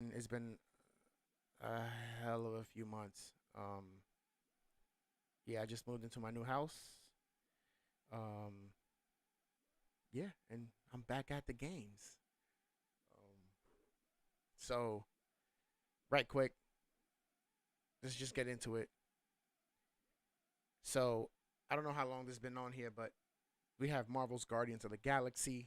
It's been a hell of a few months. Yeah, I just moved into my new house. Um, yeah, and I'm back at the games. Um, so right quick, let's just get into it. So I don't know how long this has been on here, but we have Marvel's Guardians of the Galaxy.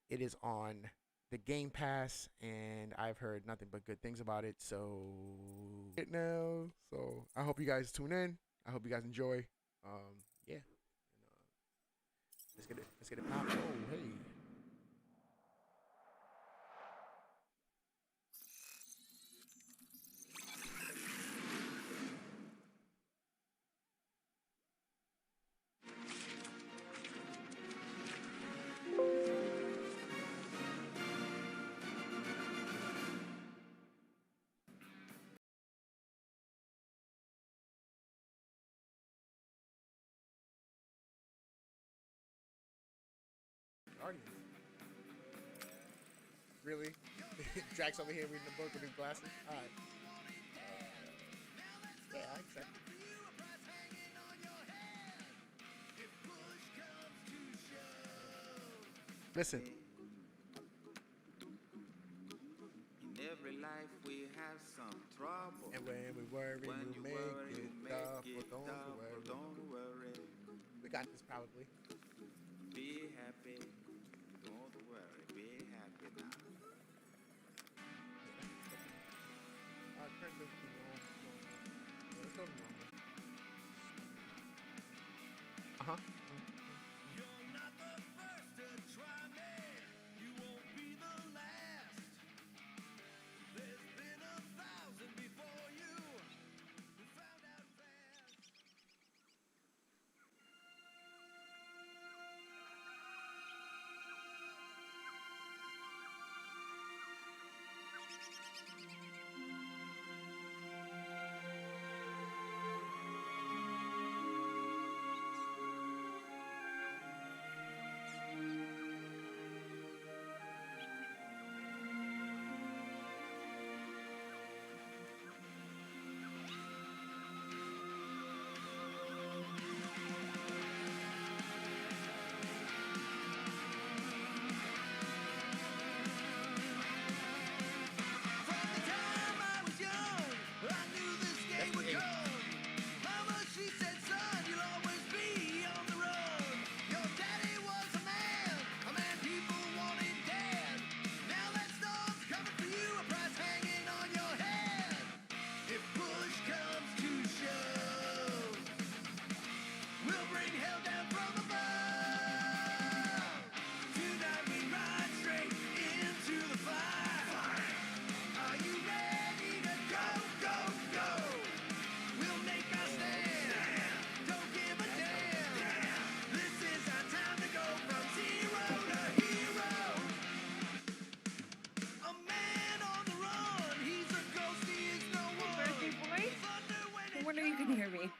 It is on the Game Pass, and I've heard nothing but good things about it. So it now. So I hope you guys tune in. I hope you guys enjoy. Yeah. Let's get it. Let's get it popping. Oh, hey. Guardians. Really? Drax over here reading the book with his glasses. All right. Yeah, I accept it. Listen. In every life we have some trouble. And when we worry, When you you make worry, it you make tough. it But don't tough, but worry. don't worry. We got this probably. Be happy, don't worry, be happy now. Turn this to normal. Yeah, let's go to normal. Uh huh. Definitely eight. Birthday boy? I wonder you can hear me.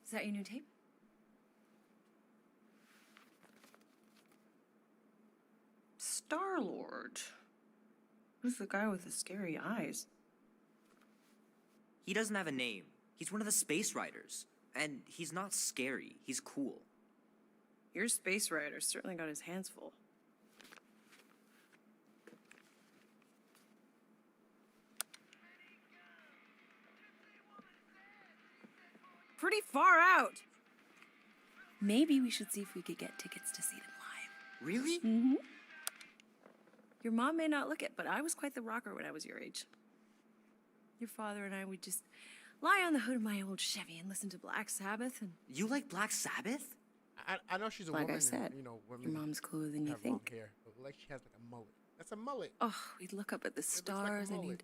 Is that your new tape? Star-Lord. Who's the guy with the scary eyes? He doesn't have a name. He's one of the Space Riders. And he's not scary. He's cool. Your space rider certainly got his hands full. Pretty far out. Maybe we should see if we could get tickets to see them live. Really? Mm-hmm. Your mom may not look it, but I was quite the rocker when I was your age. Your father and I would just lie on the hood of my old Chevy and listen to Black Sabbath and... You like Black Sabbath? I know she's a Like I woman. said, and, you know, your women mom's cooler than you have long think. hair, but like she has like a mullet. That's a mullet. Oh, we'd look up at the looks like a stars and mullet. he'd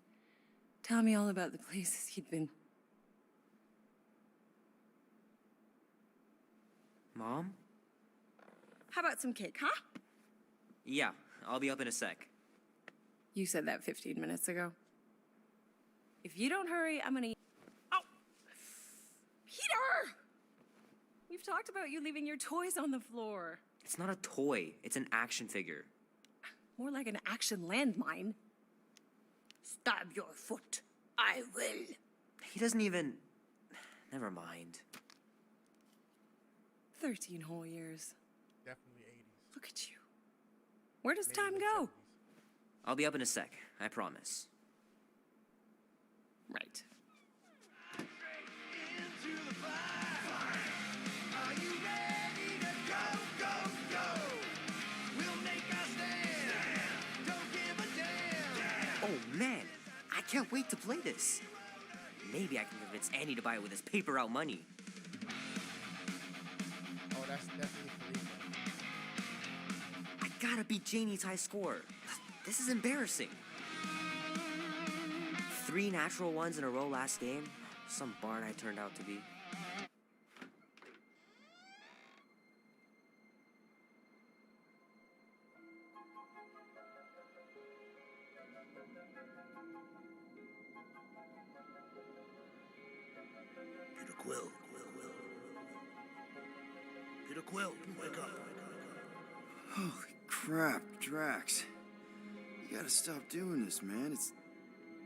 tell me all about the places he'd been. Mom? How about some cake, huh? Yeah, I'll be up in a sec. You said that 15 minutes ago. If you don't hurry, I'm gonna... Oh! Peter! We've talked about you leaving your toys on the floor. It's not a toy. It's an action figure. More like an action landmine. stab your foot. I will. He doesn't even. Never mind. 13 whole years. Definitely 80s. Look at you. Where does maybe time late go? 70s. I'll be up in a sec, I promise. Right. Oh man, I can't wait to play this. Maybe I can convince Annie to buy it with his paper out money. Oh, that's definitely Felipe. I gotta beat Janie's high score. This is embarrassing. 3 natural ones in a row last game. Some barn I turned out to be. Peter Quill. Peter Quill, wake up. Holy crap, Drax. You gotta stop doing this, man. It's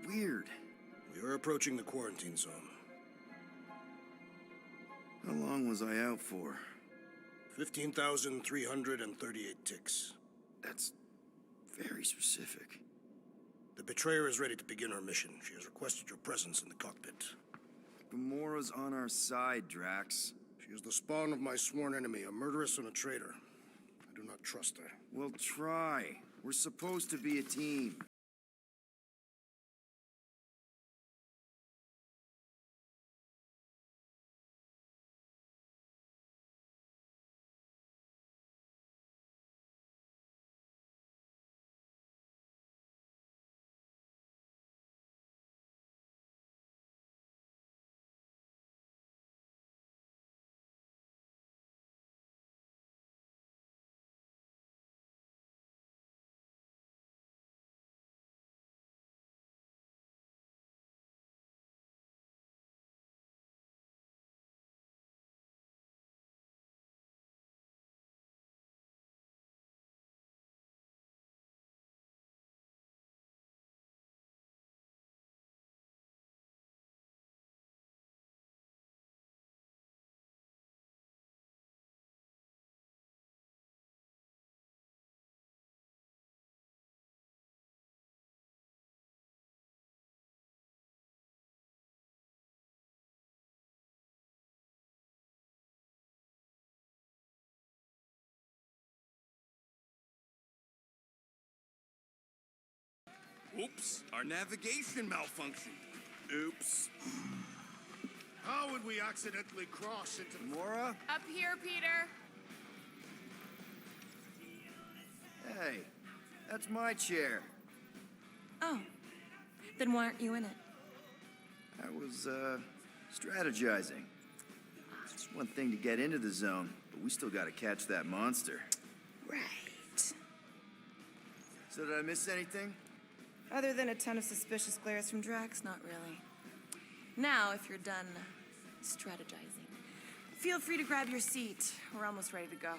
weird. We are approaching the quarantine zone. How long was I out for? 15,338 ticks. That's very specific. The Betrayer is ready to begin her mission. She has requested your presence in the cockpit. Gamora's on our side, Drax. She is the spawn of my sworn enemy, a murderess and a traitor. I do not trust her. Well, try. We're supposed to be a team. Oops, our navigation malfunctioned. Oops. How would we accidentally cross into Gamora? Up here, Peter. Hey, that's my chair. Oh. Then why aren't you in it? I was, strategizing. It's just one thing to get into the zone, but we still gotta catch that monster. Right. So did I miss anything? Other than a ton of suspicious glares from Drax, Not really. Now, if you're done strategizing, feel free to grab your seat. We're almost ready to go.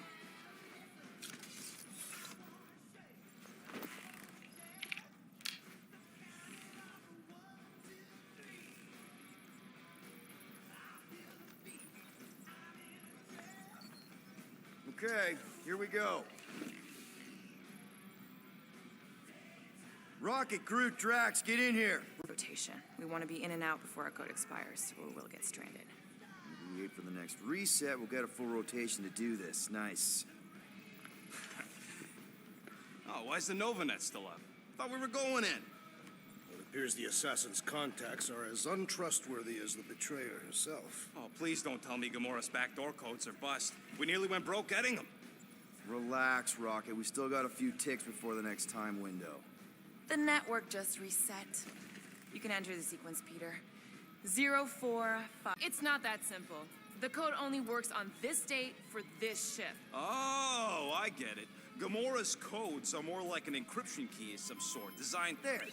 Okay, here we go. Rocket, Groot, Drax, get in here. rotation. We want to be in and out before our code expires, or we'll get stranded. We wait for the next reset, we'll get a full rotation to do this. Nice. Oh, why's the Novanet still up? Thought we were going in. It appears the assassin's contacts are as untrustworthy as the Betrayer herself. Oh, please don't tell me Gamora's backdoor codes are bust. We nearly went broke getting them. Relax, Rocket. We still got a few ticks before the next time window. The network just reset. You can enter the sequence, Peter. 045. It's not that simple. The code only works on this date for this ship. Oh, I get it. Gamora's codes are more like an encryption key of some sort, designed there.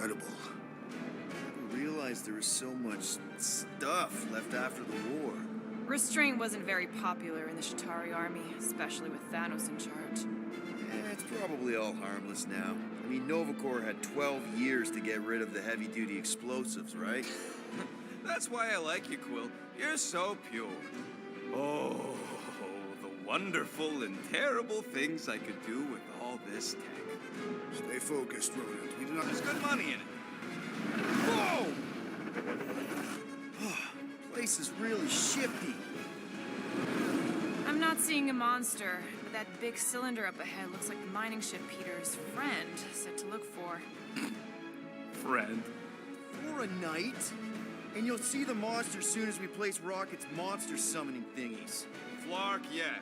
incredible. I didn't realize there was so much stuff left after the war. Restraint wasn't very popular in the Shatari army, especially with Thanos in charge. It's probably all harmless now. I mean, Novacor had 12 years to get rid of the heavy-duty explosives, right? That's why I like you, Quill. You're so pure. Oh, the wonderful and terrible things I could do with all this tech. Stay focused, Rodent. We do not... There's good money in it. Whoa! Place is really shifty. I'm not seeing a monster, but that big cylinder up ahead looks like the mining ship Peter's friend said to look for. Friend. For a night? And you'll see the monster soon as we place Rocket's monster summoning thingies. Flark, yeah.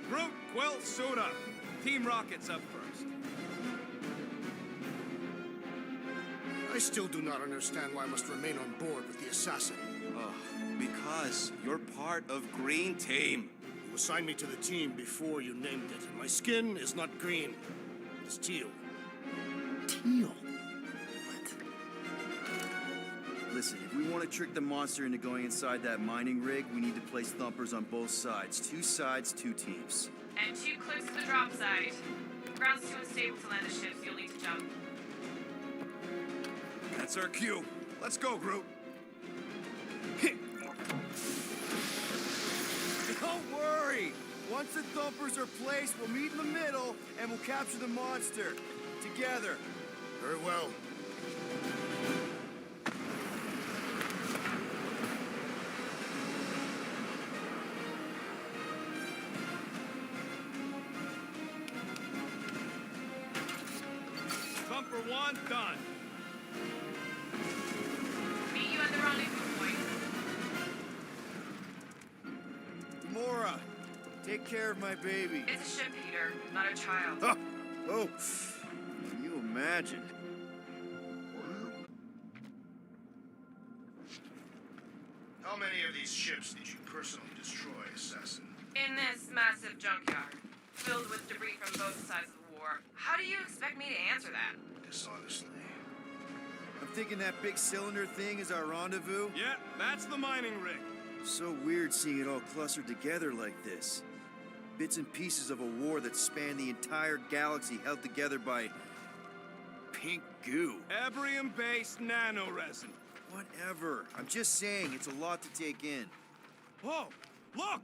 Groot, Quill, suit up. Team Rocket's up first. I still do not understand why I must remain on board with the assassin. Because you're part of Green Team. You assigned me to the team before you named it, and my skin is not green. It's teal. Teal? What? Listen, if we want to trick the monster into going inside that mining rig, we need to place thumpers on both sides. 2 sides, 2 teams. And 2 clicks to the drop side. Ground's too unstable to land the ships, you'll need to jump. That's our cue. Let's go, Groot. Don't worry! Once the thumpers are placed, we'll meet in the middle, and we'll capture the monster. Together. Very well. Thumper 1, done. Meet you at the rendezvous point. Gamora, take care of my baby. It's a ship, Peter, not a child. Oh, can you imagine? How many of these ships did you personally destroy, Assassin? In this massive junkyard, filled with debris from both sides of the war. How do you expect me to answer that? Dishonestly. I'm thinking that big cylinder thing is our rendezvous. Yeah, that's the mining rig. So weird seeing it all clustered together like this. Bits and pieces of a war that spanned the entire galaxy held together by pink goo. Ebrium-based nanoresin. Whatever. I'm just saying, it's a lot to take in. Oh, look!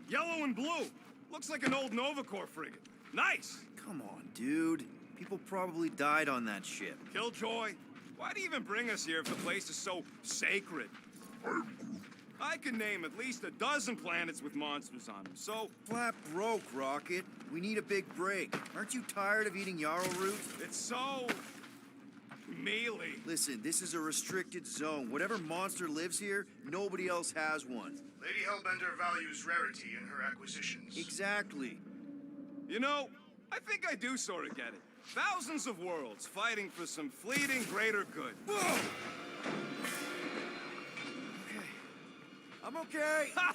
Yellow and blue. Looks like an old Novacor frigate. Nice! Come on, dude. People probably died on that ship. Killjoy, why do you even bring us here if the place is so sacred? I can name at least a dozen planets with monsters on them, so... Flat broke, Rocket. We need a big break. Aren't you tired of eating yarrow root? It's so... mealy. Listen, this is a restricted zone. Whatever monster lives here, nobody else has one. Lady Hellbender values rarity in her acquisitions. Exactly. You know, I think I do sort of get it. Thousands of worlds fighting for some fleeting greater good. Whoa! Okay. I'm okay. Ha!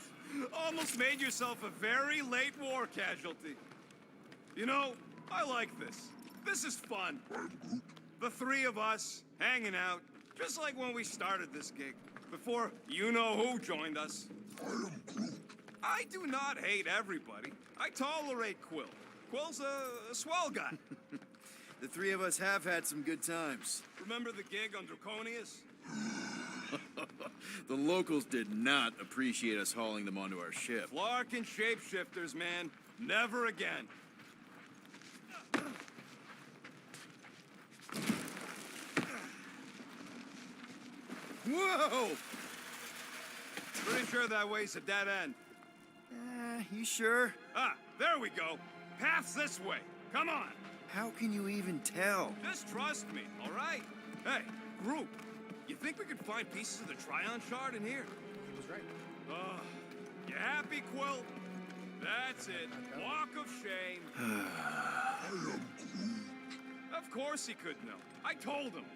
Almost made yourself a very late war casualty. You know, I like this. This is fun. The 3 of us, hanging out, just like when we started this gig, before you-know-who joined us. I do not hate everybody. I tolerate Quill. Quill's a swell guy. The 3 of us have had some good times. Remember the gig on Draconius? The locals did not appreciate us hauling them onto our ship. Flark and shapeshifters, man. Never again. Whoa! Pretty sure that way's a dead end. You sure? Ah, there we go. Path's this way. Come on. How can you even tell? Just trust me, all right? Hey, group, you think we could find pieces of the Tryon shard in here? He was right. You happy, Quill? That's it. Walk of shame. Of course he could know. I told him.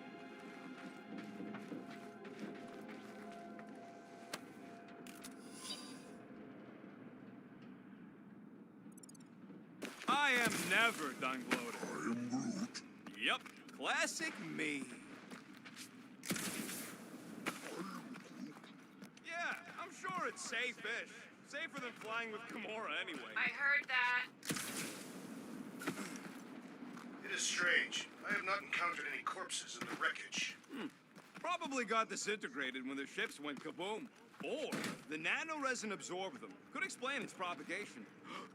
I am never done gloating. I am Groot. Yep, classic me. Sure, it's safe-ish. Safer than flying with Gamora anyway. I heard that. It is strange. I have not encountered any corpses in the wreckage. Probably got disintegrated when the ships went kaboom. Or the nanoresin absorbed them. Could explain its propagation.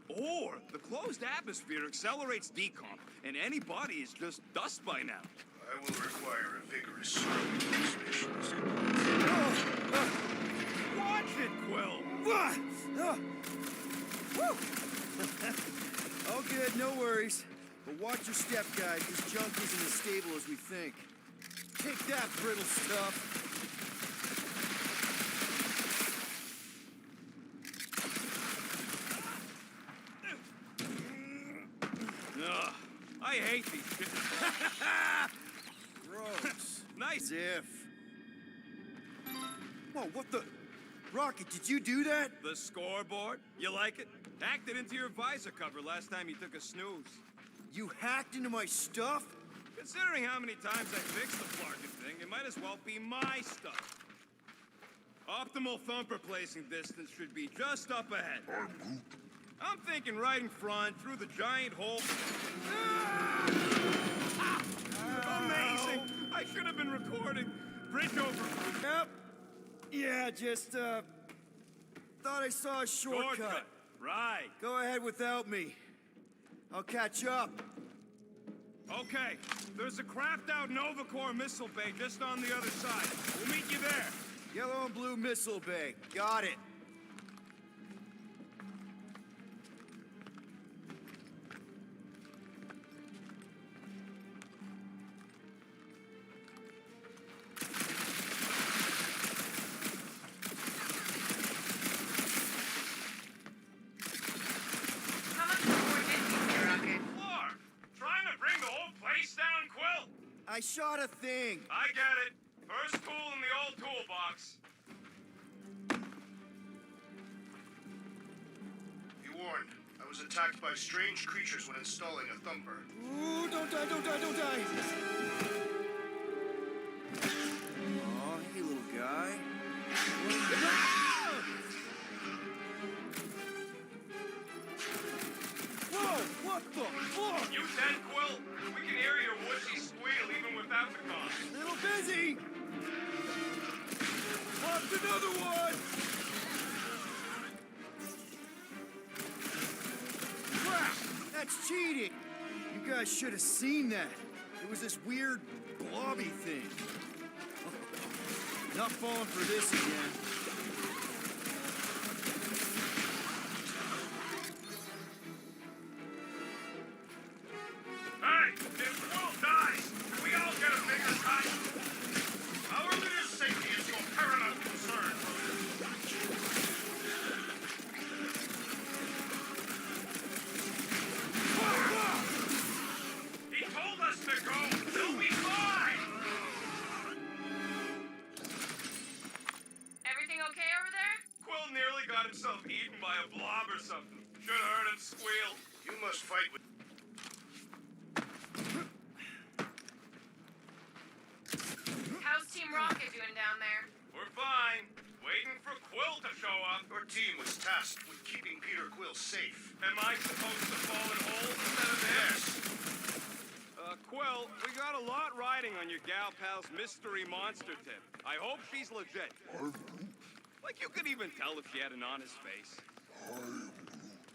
Or the closed atmosphere accelerates decomp, and any body is just dust by now. I will require a vigorous investigations. Watch it, Quill! All good, no worries. But watch your step, guys. This junk isn't as stable as we think. Take that, brittle stuff. Ugh, I hate these ships. Gross. Nice. As if. Whoa, what the? Rocket, did you do that? The scoreboard? You like it? Hacked it into your visor cover last time you took a snooze. You hacked into my stuff? Considering how many times I fixed the Flarkin thing, it might as well be my stuff. Optimal thumper placing distance should be just up ahead. I'm thinking right in front, through the giant hole. Amazing! I should have been recording. Bridge over. Yep. Yeah, just, thought I saw a shortcut. Right. Go ahead without me. I'll catch up. Okay, there's a crapped-out Nova Corps missile bay just on the other side. We'll meet you there. Yellow and blue missile bay. Got it. How much more did you say, Rocket? Clark, trying to bring the whole place down, Quill? I shot a thing. I get it. First tool in the old toolbox. Be warned. I was attacked by strange creatures when installing a thumper. Ooh, don't die, don't die, don't die. Aw, hey, little guy. Whoa, what the fuck? You dead, Quill? We can hear your woodsy squeal even without the comms. Little busy. Popped another one. Crap, that's cheating. You guys should have seen that. It was this weird blobby thing. Not falling for this again. Hey, if Quill dies, we all get a bigger cut. Our leader's safety is your paramount concern. He told us to go. He'll be fine. Everything okay over there? Quill nearly got himself eaten by a blob or something. Should have heard him squeal. You must fight with... How's Team Rocket doing down there? We're fine. Waiting for Quill to show up. Your team was tasked with keeping Peter Quill safe. Am I supposed to fall in holes instead of this? Quill, we got a lot riding on your gal pal's mystery monster tip. I hope she's legit. Like you could even tell if she had an honest face.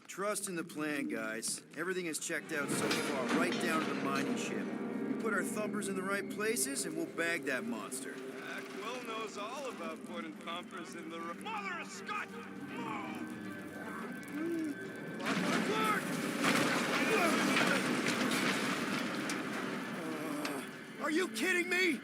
Trust in the plan, guys. Everything is checked out so far, right down to the mining ship. We put our thumpers in the right places, and we'll bag that monster. Quill knows all about putting thumpers in the... Mother of Scott! Are you kidding me?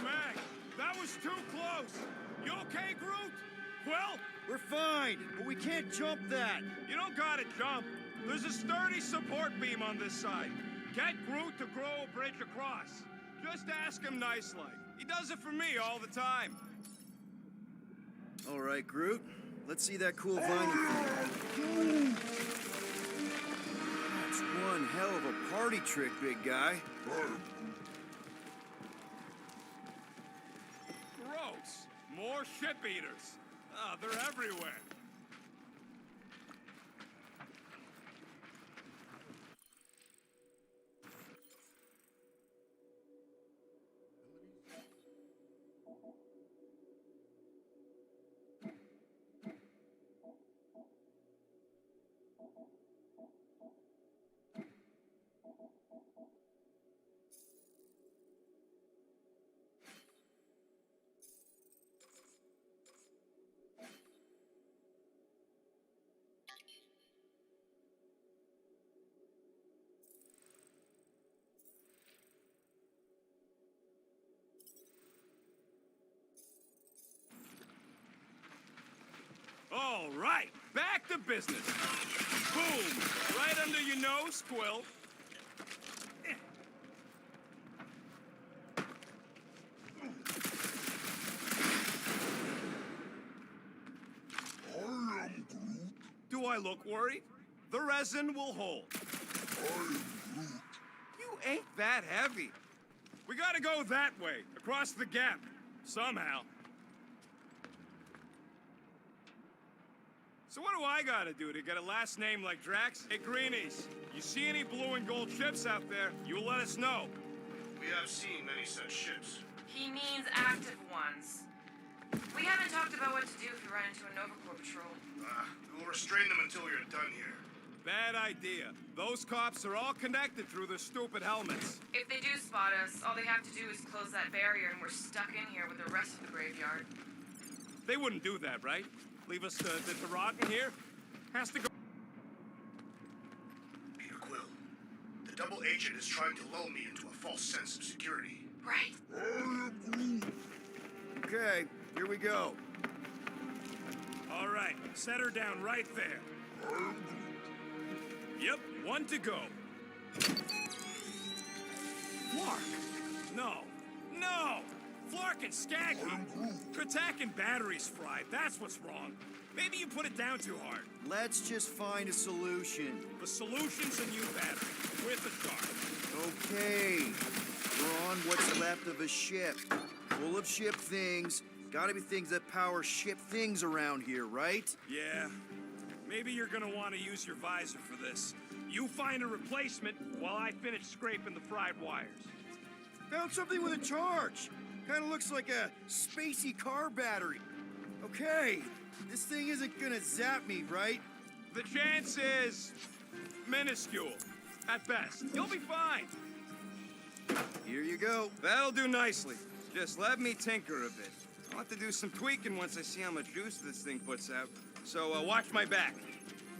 Mag, that was too close. You okay, Groot? Quill? We're fine, but we can't jump that. You don't gotta jump. There's a sturdy support beam on this side. Get Groot to grow a bridge across. Just ask him nice-like. He does it for me all the time. All right, Groot. Let's see that cool vining thing. That's one hell of a party trick, big guy. More ship eaters. Oh, they're everywhere. All right, back to business. Boom! Right under your nose, Quill. Do I look worried? The resin will hold. You ain't that heavy. We gotta go that way, across the gap. Somehow. So what do I gotta do to get a last name like Drax? Hey, Greenies, you see any blue and gold ships out there, you let us know. We have seen many such ships. He means active ones. We haven't talked about what to do if we run into a Nova Corps patrol. We'll restrain them until we are done here. Bad idea. Those cops are all connected through their stupid helmets. If they do spot us, all they have to do is close that barrier and we're stuck in here with the rest of the graveyard. They wouldn't do that, right? Leave us to rot in here? Has to go. Peter Quill, the double agent is trying to lull me into a false sense of security. Right. Okay, here we go. All right, set her down right there. Yep, one to go. Flark! No! No! Flark and Skaggy! Kratak and batteries fried, that's what's wrong. Maybe you put it down too hard. Let's just find a solution. The solution's a new battery, with a shark. Okay, we're on what's left of a ship. Full of ship things. Gotta be things that power ship things around here, right? Yeah, maybe you're gonna want to use your visor for this. You find a replacement while I finish scraping the fried wires. Found something with a charge. Kinda looks like a spacey car battery. Okay, this thing isn't gonna zap me, right? The chance is minuscule, at best. You'll be fine. Here you go. That'll do nicely. Just let me tinker a bit. I'll have to do some tweaking once I see how much juice this thing puts out. So watch my back.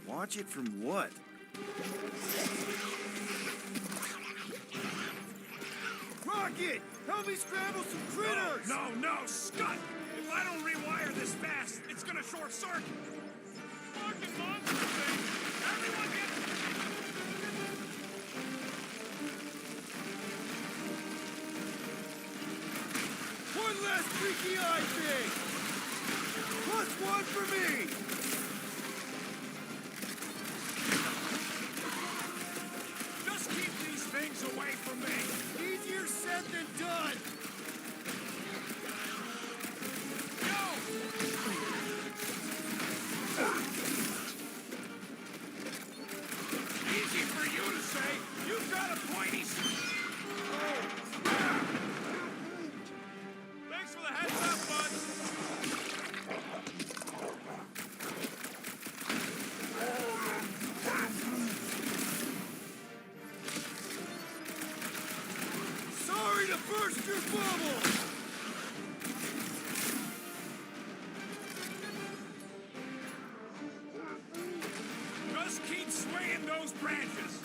Watch it from what? Rocket! Help me scramble some critters! No, no, Scud! If I don't rewire this fast, it's gonna short circuit. Fucking monster thing! Everyone get... One last freaky eye thing! +1 for me! Just keep these things away from me. Easier said than done! Easy for you to say. You've got a pointy... Thanks for the heads up, bud. Sorry to burst your bubble! Just keep swinging those branches.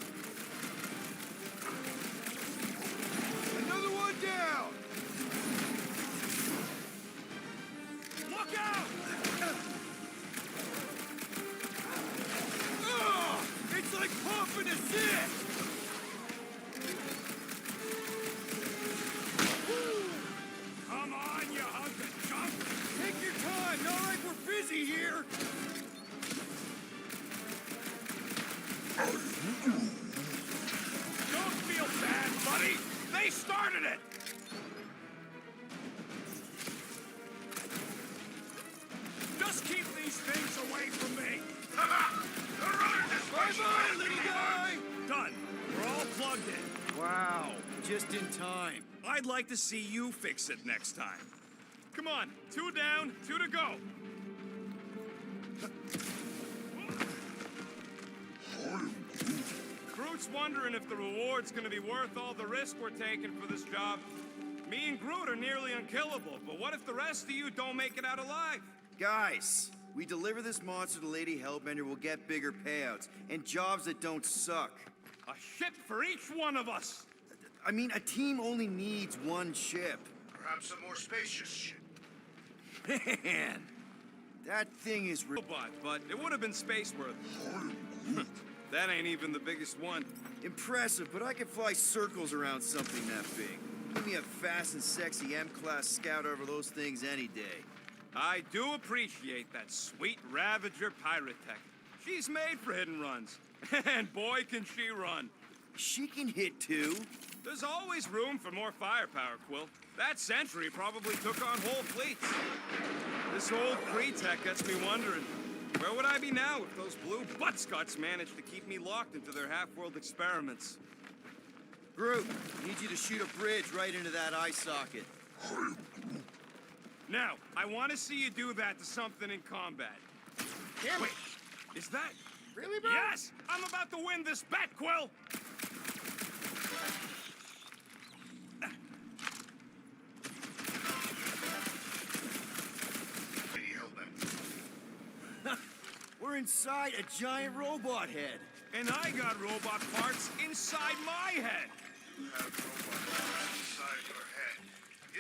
Another one down! Look out! Ugh! It's like pumping a zit! Come on, you hunk of junk! Take your time, not like we're busy here! Don't feel bad, buddy! They started it! just in time. I'd like to see you fix it next time. Come on, 2 down, 2 to go. Groot's wondering if the reward's gonna be worth all the risk we're taking for this job. Me and Groot are nearly unkillable, but what if the rest of you don't make it out alive? Guys, we deliver this monster to Lady Hellbender, we'll get bigger payouts and jobs that don't suck. A ship for each one of us. I mean, a team only needs one ship. Perhaps a more spacious ship. Man, that thing is Robot, but it would have been space worthy. That ain't even the biggest one. impressive, but I can fly circles around something that big. Give me a fast and sexy M-class scout over those things any day. I do appreciate that sweet Ravager pirate tech. She's made for hidden runs. And boy, can she run. She can hit too. There's always room for more firepower, Quill. That Sentry probably took on whole fleets. This old Kree-tech gets me wondering, where would I be now if those blue buttscots managed to keep me locked into their half-world experiments? Groot, I need you to shoot a bridge right into that eye socket. Now, I want to see you do that to something in combat. Damn Wait, it. is that... Really, bro? Yes! I'm about to win this bet, Quill! Lady Hellbender. We're inside a giant robot head. And I got robot parts inside my head. You have robot parts inside your head.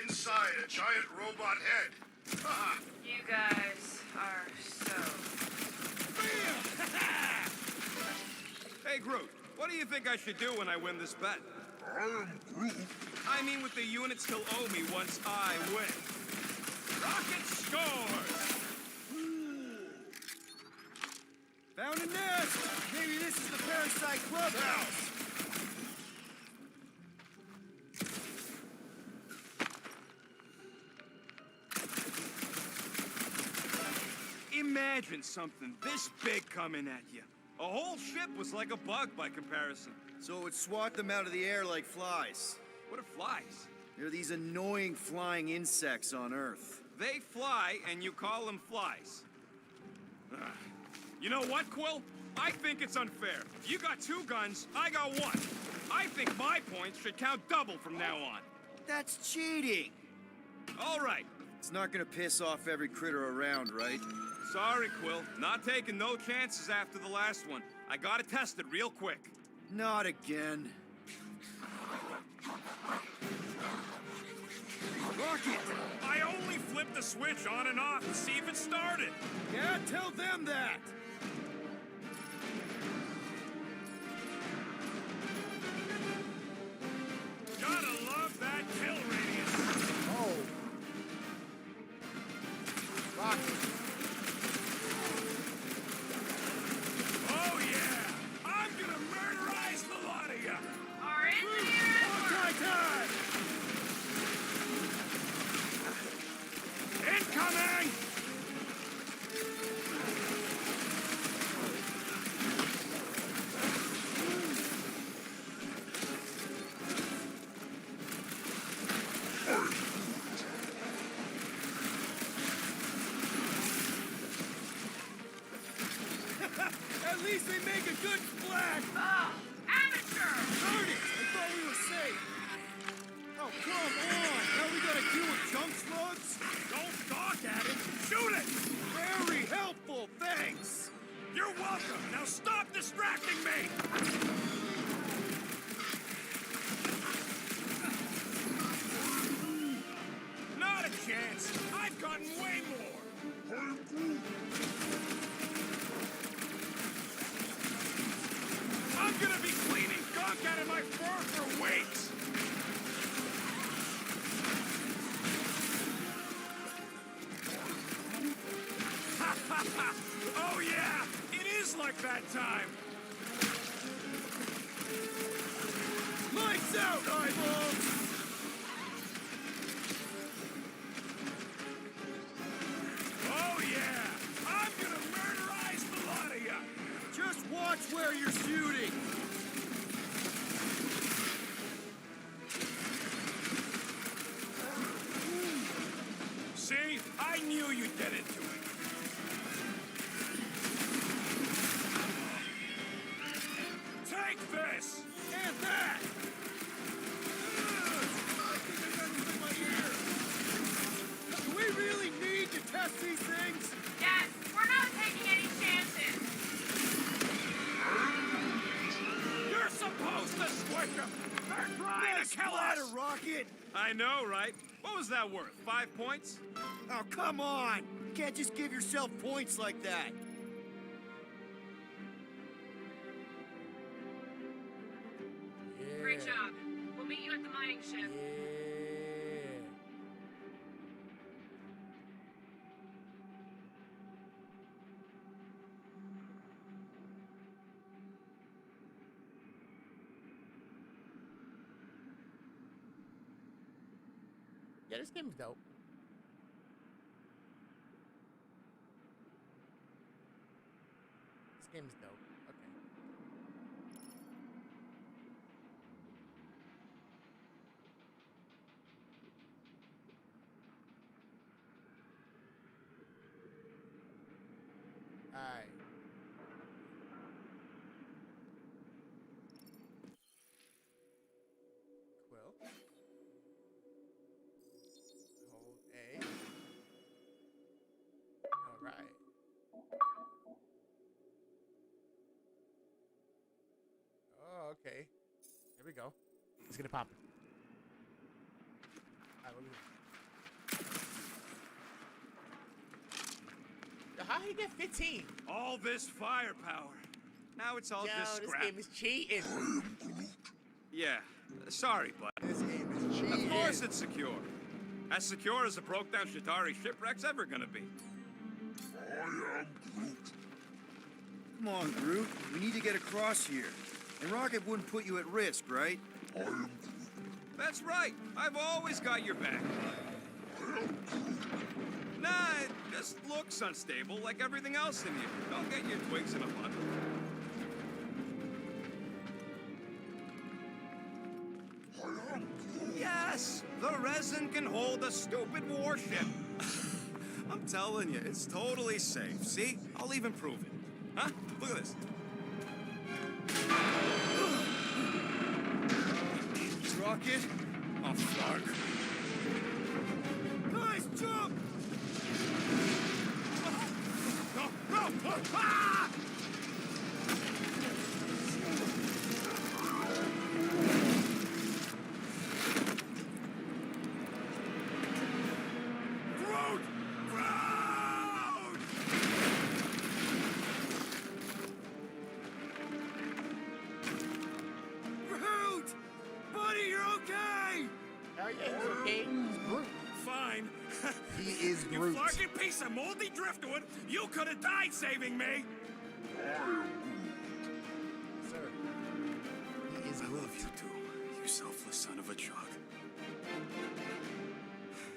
Inside a giant robot head. Haha. You guys are so. Hey, Groot, what do you think I should do when I win this bet? I mean with the units he'll owe me once I win. Rocket scores! Found a nest! Maybe this is the Parasite Clubhouse! Imagine something this big coming at you. A whole ship was like a bug by comparison. So it would swat them out of the air like flies. What are flies? They're these annoying flying insects on Earth. They fly, and you call them flies. You know what, Quill? I think it's unfair. You got 2 guns, I got 1. I think my points should count double from now on. That's cheating! All right. It's not gonna piss off every critter around, right? Sorry, Quill. Not taking no chances after the last one. I gotta test it real quick. Not again. Rocket! I only flipped the switch on and off to see if it started. Yeah, tell them that! Gotta love that kill radius. Oh. Rocket. Oh, yeah! I'm gonna murderize the lot of ya! Our engineer Incoming! At least they make a good splash! Oh, amateur! Darn it! I thought we were safe! Oh, come on! Now we gotta deal with jump slugs? Don't gawk at it! Shoot it! Very helpful, thanks! You're welcome! Now stop distracting me! Not a chance! I've gotten way more! I'm gonna be cleaning gunk out of my fur for weeks! Ha ha ha! Oh yeah! It is like that time! Lights out, eyeballs! Oh yeah! I'm gonna murderize the lot of ya! Just watch where you're shooting! knew you'd get into it. Take this! And that! Do we really need to test these things? Yes, we're not taking any chances. You're supposed to squish them! They're trying to kill us! a rocket! I know, right? What was that worth? 5 points? Oh, come on! You can't just give yourself points like that. Great Yeah. job. We'll meet you at the mining ship. Yeah. Yeah, this game is dope. This game is dope. Okay. Alright. Quill. Hold A. Alright. Oh, okay. Here we go. Let's get it popping. Alright, what we doing? Yo, how he get 15? All this firepower. Now it's all Yo, just this scrap. game is cheating. Yeah. Sorry, bud. This game is cheating. Of course it's secure. As secure as a broke-down Shatari shipwreck's ever gonna be. Come on, Groot. We need to get across here. And Rocket wouldn't put you at risk, right? That's right. I've always got your back. Nah, it just looks unstable like everything else in here. Don't get your twigs in a bundle. Yes, the resin can hold a stupid warship. I'm telling you, it's totally safe. See? I'll even prove it. Huh? Look at this. Rocket? Oh, fuck. Guys, jump! No! No! Ah! Groot! Groot! Groot! Buddy, you're okay! Hell yeah, he's okay. He's Groot. Fine. He is You Groot. fucking piece of moldy driftwood! You could have died saving me! Sir. He is I Groot. love you too, you selfless son of a jog.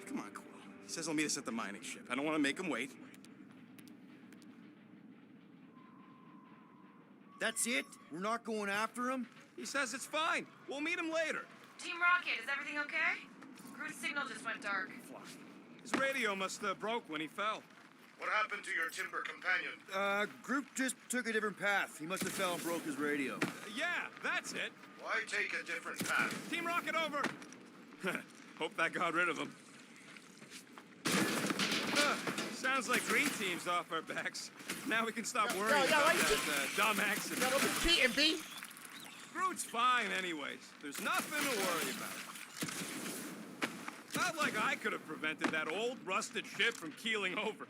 Come on, Quill. He says he'll meet us at the mining ship. I don't want to make him wait. That's it? We're not going after him? He says it's fine. We'll meet him later. Team Rocket, is everything okay? Groot's signal just went dark. Fluff. His radio must have broke when he fell. What happened to your timber companion? Groot just took a different path. He must have fell and broke his radio. Yeah, that's it. Why take a different path? Team Rocket over. Hope that got rid of him. Sounds like Green Team's off our backs. Now we can stop Yo, worrying yo, about why you that dumb Yo, accident. don't be cheating, B. Groot's fine anyways. There's nothing to worry about. Not like I could have prevented that old rusted ship from keeling over.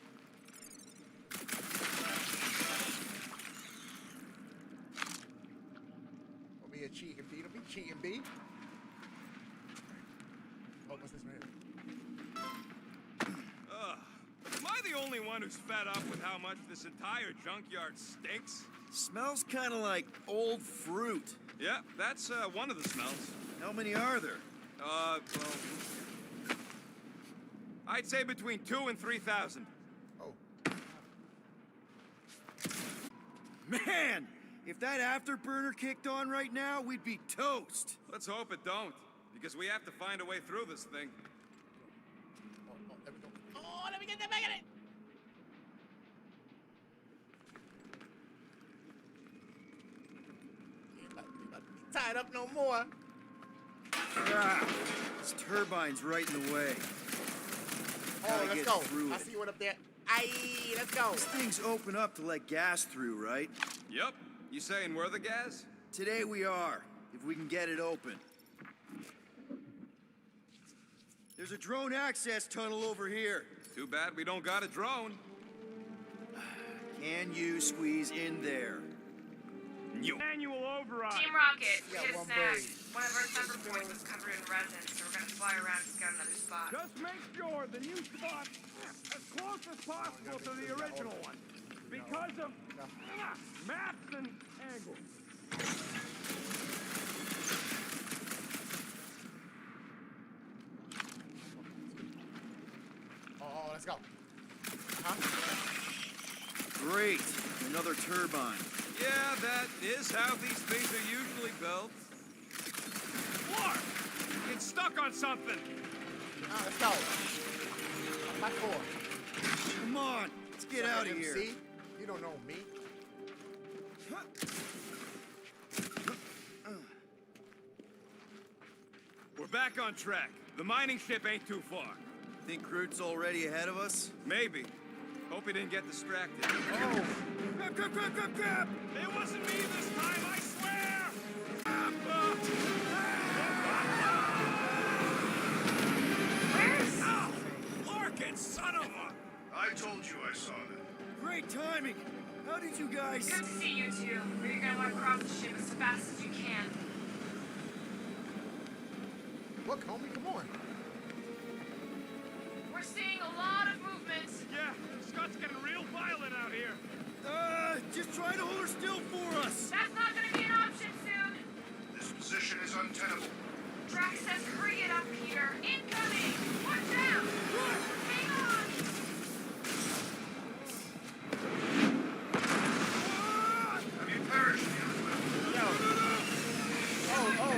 Don't be a cheating, B. Don't be cheating, B. Oh, what's this right here? Am I the only one who's fed up with how much this entire junkyard stinks? Smells kind of like old fruit. Yeah, that's one of the smells. How many are there? Well, I'd say between 2,000 and 3,000. Oh. Man, if that afterburner kicked on right now, we'd be toast. Let's hope it don't, because we have to find a way through this thing. Oh, there we go. Oh, let me get it. Ain't about to be tied up no more. Ah, this turbine's right in the way. Oh, Gotta let's get go. through I it. see one up there. Aye, let's go. These things open up to let gas through, right? Yep. You saying we're the gas? Today we are, if we can get it open. There's a drone access tunnel over here. Too bad we don't got a drone. Can you squeeze in there? You. Annual override. Team Rocket, Yeah, hit a one snag. brain. One of our summer points was covered in resin, so we're gonna fly around and scout another spot. Just make sure the new spot as close as possible to the original one. Because of maps and angles. Oh, let's go. Huh? Great, another turbine. Yeah, that is how these things are usually built. Clark! Get stuck on something! Let's go. My four. Come on, let's get out of here. See? You don't know me. We're back on track. The mining ship ain't too far. Think Groot's already ahead of us? Maybe. Hope he didn't get distracted. Oh! Grab, grab, grab, grab, grab! It wasn't me this time, I swear! Where's... Ow! Larkin, son of a... I told you I saw that. Great timing! How did you guys... Good to see you two, but you're gonna want to cross the ship as fast as you can. Look, homie, come on. We're seeing a lot of movement. Yeah, Scott's getting real violent out here. Just try to hold her still for us! That's not gonna be an option soon. This position is untenable. Drax says hurry it up, Peter. Incoming! Watch out! Hang on! Have you perished yet? Oh.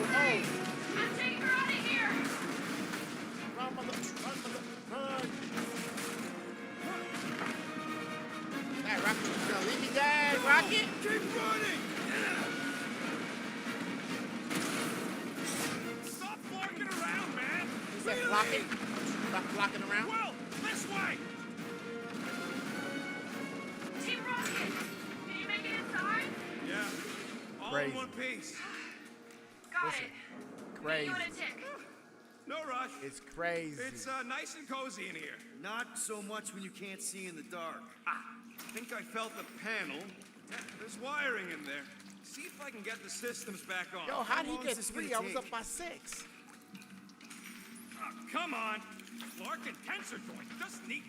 I'm taking her out of here! Run, mother, run. Hey, Rocket, you gonna leave me dead, Rocket? Keep running! Stop flocking around, man! Is that flocking? Stop flocking around? Will, this way! Team Rocket! Did you make it inside? Yeah, all Crazy. in one piece. Got Listen, it. crazy. You in a tick. No rush. It's crazy. It's nice and cozy in here. Not so much when you can't see in the dark. I think I felt the panel. There's wiring in there. See if I can get the systems back on. Yo, how'd he long get is this gonna 3? I was take? up by 6. Come on. Larkin tensor joint. Just neat.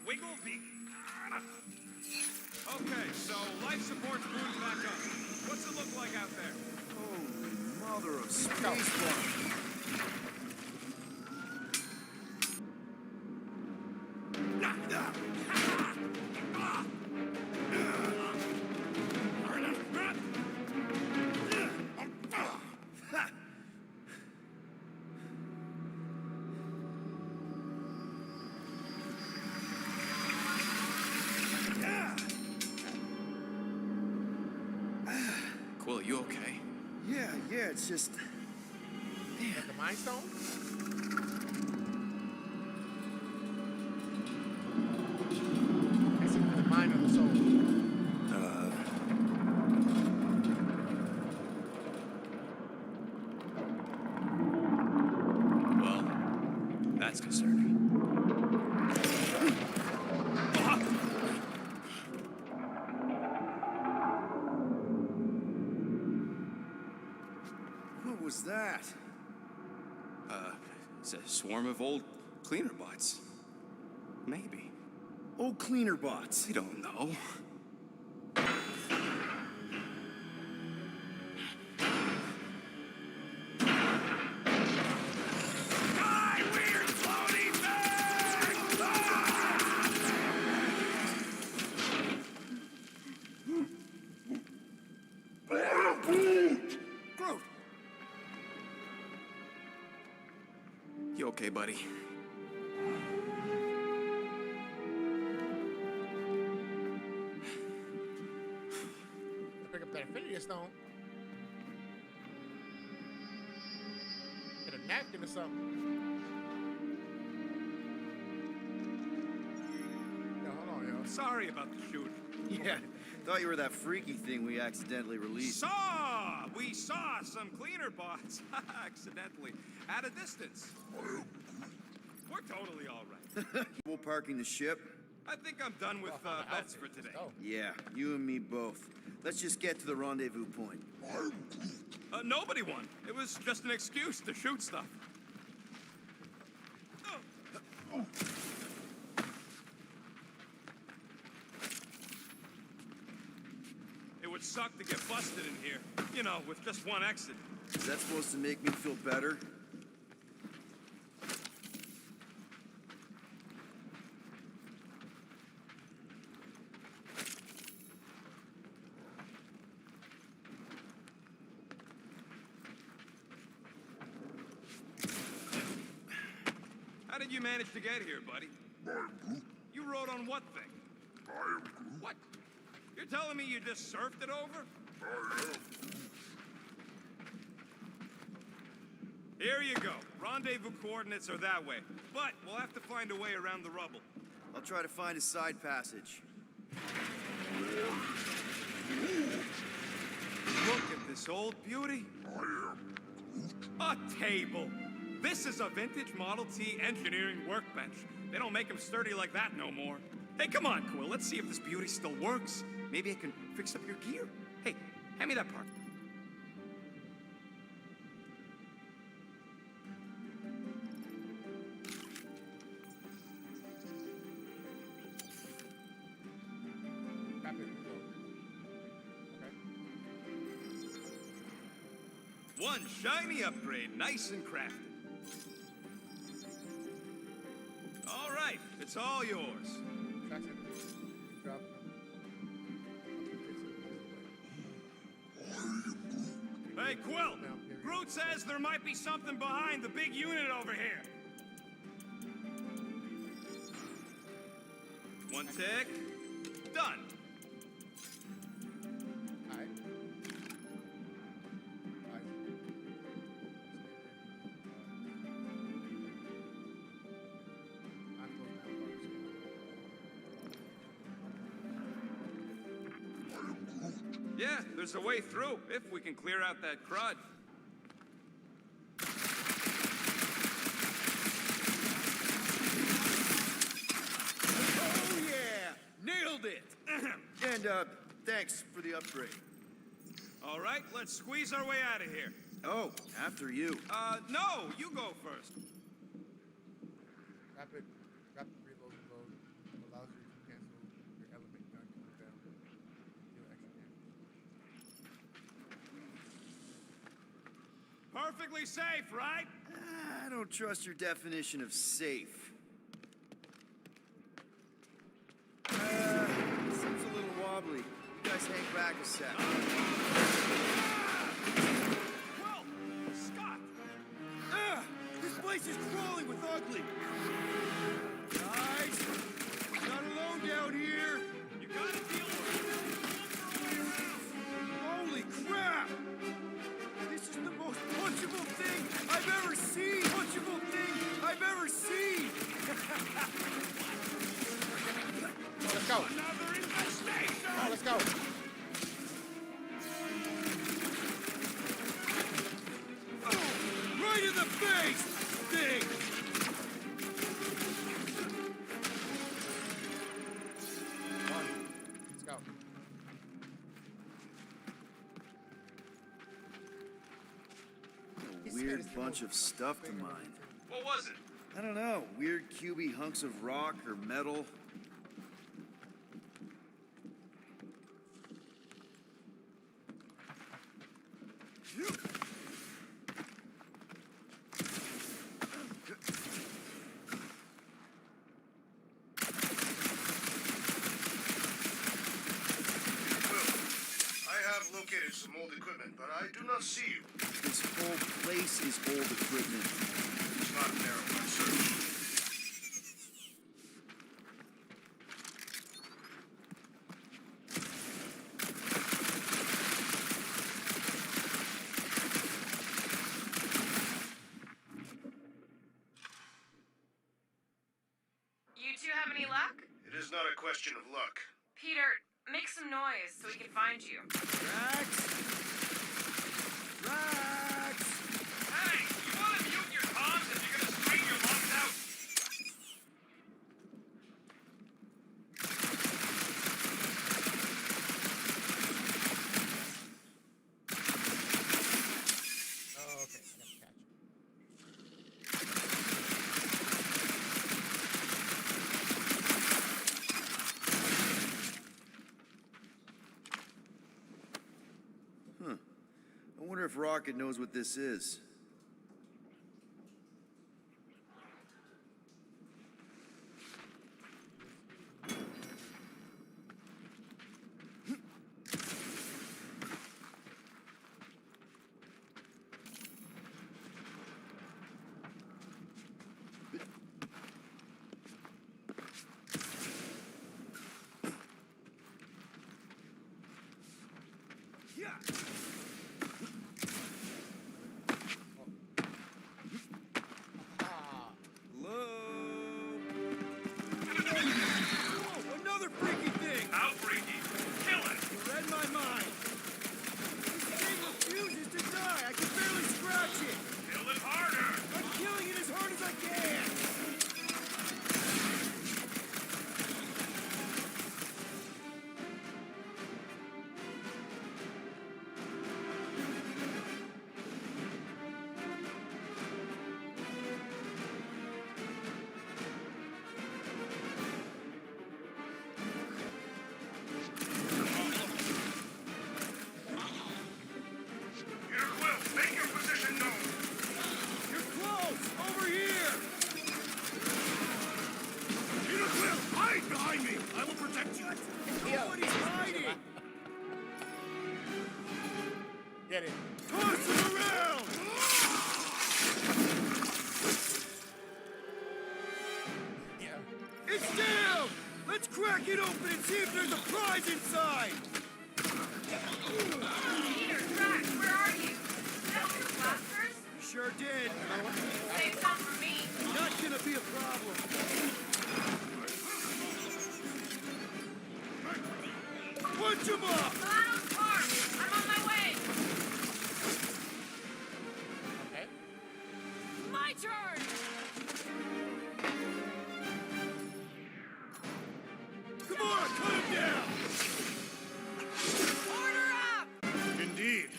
Wiggle the... Okay, so life support's booted back up. What's it look like out there? Holy mother of go. space. Quill, you okay? Yeah, it's just... Got the Mind Stone? I see the mind or the soul. Well, that's concerning. What was that? It's a swarm of old cleaner bots. Maybe. Old cleaner bots. I don't know. Die, weird floaty thing! Groot! You okay, buddy? Infinity Stone. Get a napkin or something. Yo, hold on, yo. Sorry about the shooting. Yeah, thought you were that freaky thing we accidentally released. We saw some cleaner bots accidentally at a distance. We're totally all right. We're parking the ship? I think I'm done with bets for today. Oh, Yeah, you and me both. Let's just get to the rendezvous point. Nobody won. It was just an excuse to shoot stuff. It would suck to get busted in here, you know, with just one exit. Is that supposed to make me feel better? How did you manage to get here, buddy? You rode on what thing? What? You're telling me you just surfed it over? Here you go. Rendezvous coordinates are that way. But we'll have to find a way around the rubble. I'll try to find a side passage. Look at this old beauty. A table. This is a vintage Model T engineering workbench. They don't make them sturdy like that no more. Hey, come on, Quill. Let's see if this beauty still works. Maybe I can fix up your gear. Hey, hand me that part. Rapid reload. Okay. One shiny upgrade, nice and crafted. All right, it's all yours. Tracks in. Drop. Hey, Quill! Groot says there might be something behind the big unit over here. One tick. Done. Alright. Yeah, there's a way through, if we can clear out that crud. Oh, yeah! Nailed it! And, thanks for the upgrade. All right, let's squeeze our way out of here. Oh, after you. No, you go first. Rapid reload mode allows you to cancel your element gun cooldown. Deal extra damage. Perfectly safe, right? I don't trust your definition of safe. Seems a little wobbly. You guys hang back a sec. Well, Scott! This place is crawling with ugly. Guys, not alone down here. You gotta deal with it. Holy crap! This is the most punchable thing I've ever seen! Punchable thing I've ever seen! Let's go. Another infestation! Oh, let's go. Right in the face! Thing! Let's go. A weird bunch of stuff to mine. What was it? I don't know. Weird cubey hunks of rock or metal. I have located some old equipment, but I do not see you. This whole place is old equipment. It's not narrow my search. question of luck. Peter, make some noise so we can find you. Drax! Drax! Hey, you want to mute your comms if you're gonna scream your lungs out? Oh, okay. I got the catch. I wonder if Rocket knows what this is. Hello? Whoa, another freaky thing! How freaky? Kill it! You read my mind. This thing refuses to die. I can barely scratch it. Kill it harder! I'm killing it as hard as I can. Peter Quill, make your position known. You're close. Over here. Peter Quill, hide behind me. I will protect you. Nobody's hiding. Get it. Toss him around. Yeah. It's down. Let's crack it open and see if there's a prize inside. Peter, Drax, where are you? That was your blasters? Sure did. Save some for me. Not gonna be a problem. Punch him up! Milano's park. I'm on my way. Okay. My turn. Come on, cut him down! Order up. Indeed.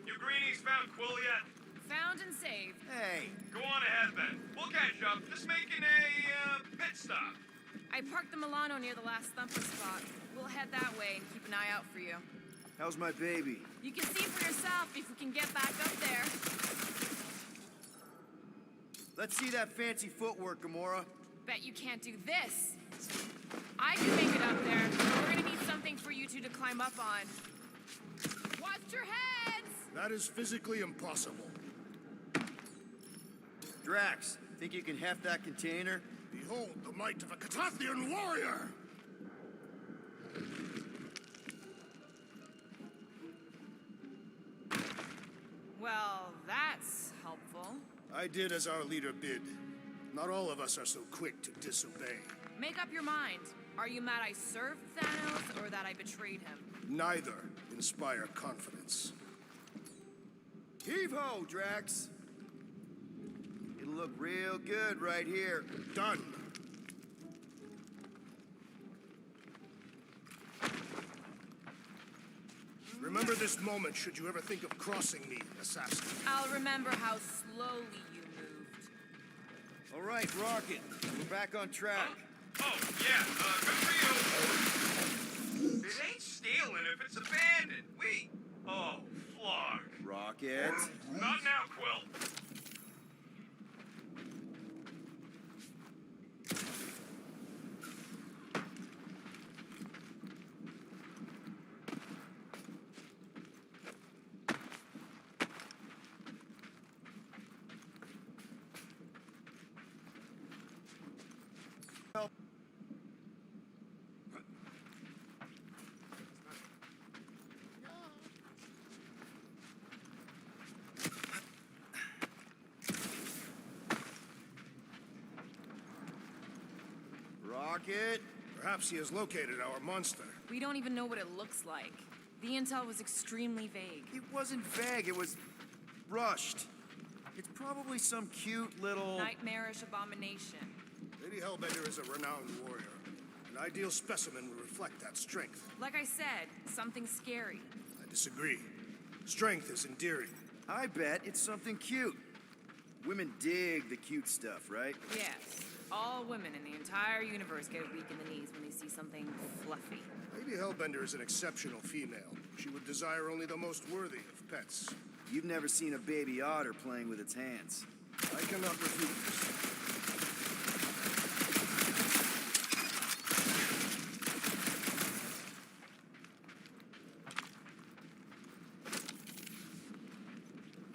You greenies found Quill yet? Found and saved. Hey, Go on ahead then. We'll catch up. Just making a pit stop. I parked the Milano near the last thumper spot. We'll head that way and keep an eye out for you. how's my baby? You can see for yourself if we can get back up there. Let's see that fancy footwork, Gamora. Bet you can't do this. I can make it up there, but we're gonna need something for you two to climb up on. Watch your heads! That is physically impossible. Drax, think you can heft that container? Behold the might of a Catathian warrior! Well, that's helpful. I did as our leader bid. Not all of us are so quick to disobey. Make up your mind. Are you mad I served Thanos or that I betrayed him? Neither inspire confidence. Heave-ho, Drax! It'll look real good right here. Done. Remember this moment should you ever think of crossing me, assassin. I'll remember how slowly you moved. All right, Rocket, we're back on track. Oh, yeah, good for you. It ain't stealing if it's abandoned. Oh, Flark. Rocket. Not now, Quill. Rocket. Perhaps he has located our monster. We don't even know what it looks like. The intel was extremely vague. It wasn't vague, it was rushed. It's probably some cute little... Nightmarish abomination. Lady Hellbender is a renowned warrior. An ideal specimen would reflect that strength. Like I said, something scary. I disagree. Strength is endearing. I bet it's something cute. Women dig the cute stuff, right? Yes. All women in the entire universe get weak in the knees when they see something fluffy. Lady Hellbender is an exceptional female. She would desire only the most worthy of pets. You've never seen a baby otter playing with its hands. I cannot refute this.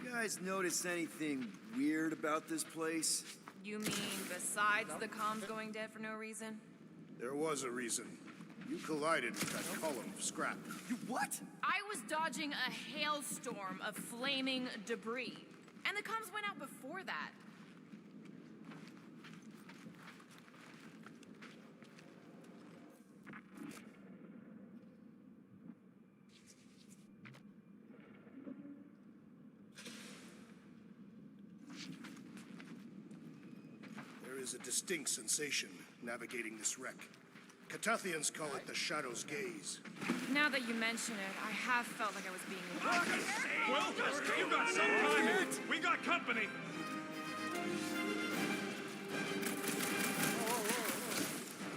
You guys notice anything weird about this place? You mean besides the comms going dead for no reason? There was a reason. You collided with that column of scrap. You what? I was dodging a hailstorm of flaming debris. And the comms went out before that. There is a distinct sensation navigating this wreck. Catathians call it the Shadow's Gaze. Now that you mention it, I have felt like I was being watched. Well, you got some time. We got company.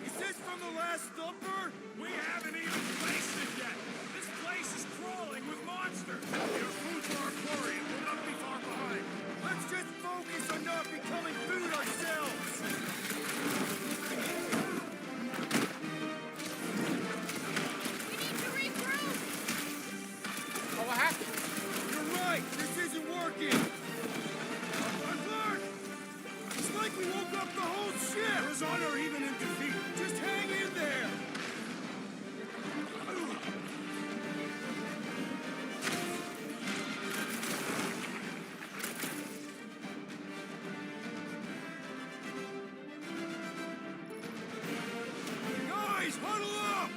Is this from the last number? We haven't even faced it yet. This place is crawling with monsters. Your food for our quarry and will not be far behind. Let's just focus on not becoming food ourselves! We need to regroup! Oh, what happened? You're right! This isn't working! Alert! It's like we woke up the whole ship! There is honor even in defeat. Just hang in there! Guys, huddle up!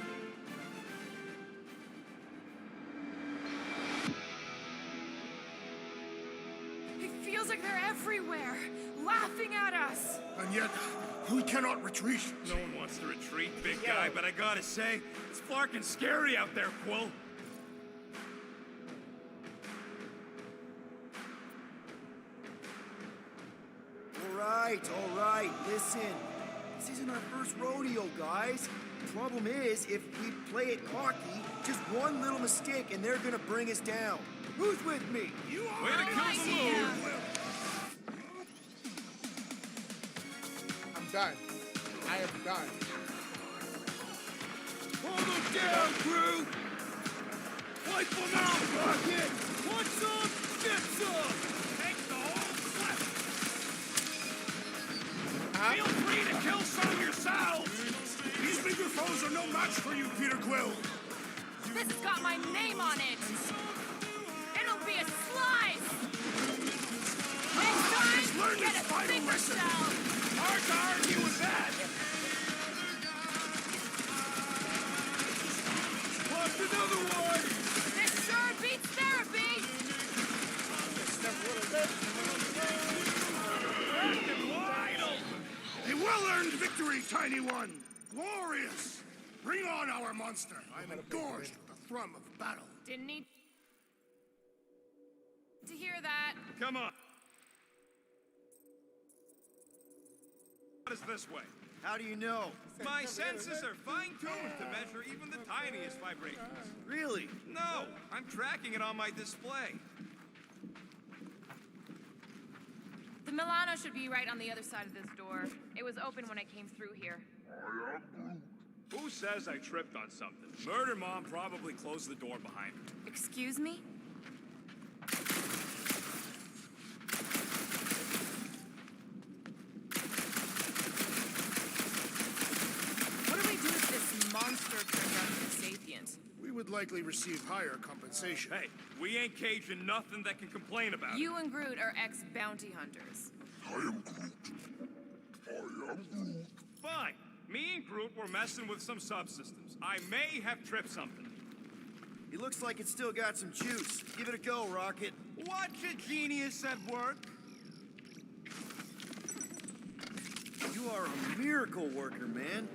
It feels like they're everywhere, laughing at us. And yet, we cannot retreat. No one wants to retreat, big guy, but I gotta say, it's fucking scary out there, Quill. All right, listen. This isn't our first rodeo, guys. Problem is, if we play it cocky, just one little mistake and they're gonna bring us down. Who's with me? You are Way to kill the mood. I'm done. I am done. Hold them down, crew! Wipe them out, Rocket! Want some? Get some! Take the whole clip. Feel free to kill some yourselves. These bigger foes are no match for you, Peter Quill. This has got my name on it. It'll be a slice. Next time, learned get his a final bigger lesson. cell. Hard to argue with that. Watch another one! This sure beats therapy. Wide open. A well-earned victory, Tiny One. Glorious. Bring on our monster. I am engorged with the thrum of battle. Didn't need to hear that. Come on. What is this way? How do you know? My senses are fine-tuned to measure even the tiniest vibrations. Really? No, I'm tracking it on my display. The Milano should be right on the other side of this door. It was open when I came through here. Who says I tripped on something? Murder Mom probably closed the door behind her. Excuse me? What do we do if this monster turns out to be sapient? We would likely receive higher compensation. Hey, we ain't caging nothing that can complain about it. You and Groot are ex-bounty hunters. Fine. Me and Groot were messing with some subsystems. I may have tripped something. He looks like it's still got some juice. Give it a go, Rocket. Watch a genius at work. You are a miracle worker, man.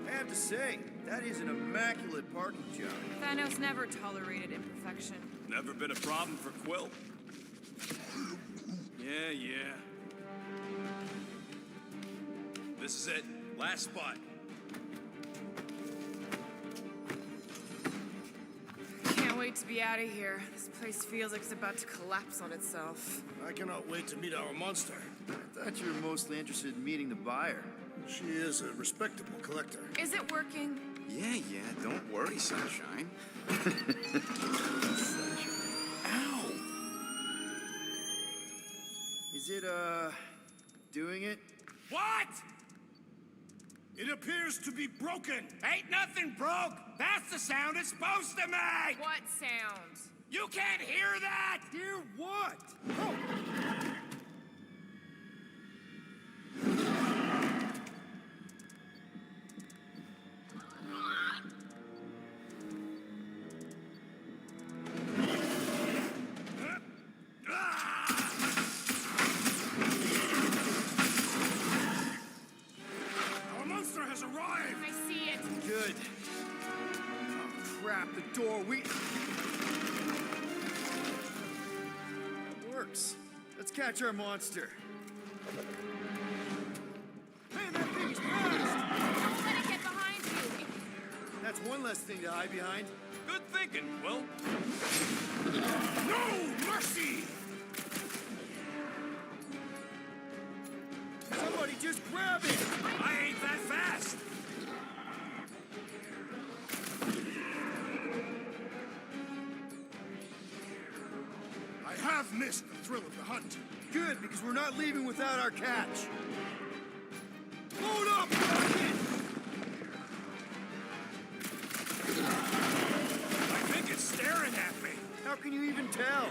I have to say, that is an immaculate parking job. Thanos never tolerated imperfection. Never been a problem for Quill. Yeah. This is it. Last spot. Can't wait to be out of here. This place feels like it's about to collapse on itself. I cannot wait to meet our monster. I thought you were mostly interested in meeting the buyer. She is a respectable collector. Is it working? Yeah, don't worry, Sunshine. Ow! Is it, doing it? What? It appears to be broken. Ain't nothing broke. That's the sound it's supposed to make. What sound? You can't hear that. Hear what? Our monster has arrived. I see it. Good. Oh, crap, the door, That works. Let's catch our monster. Man, that thing's fast! Don't let it get behind you. That's one less thing to hide behind. Good thinking, Quill. No mercy! Somebody just grab it! I ain't that fast. I have missed the thrill of the hunt. Good, because we're not leaving without our catch. Load up, Rocket! I think it's staring at me. How can you even tell?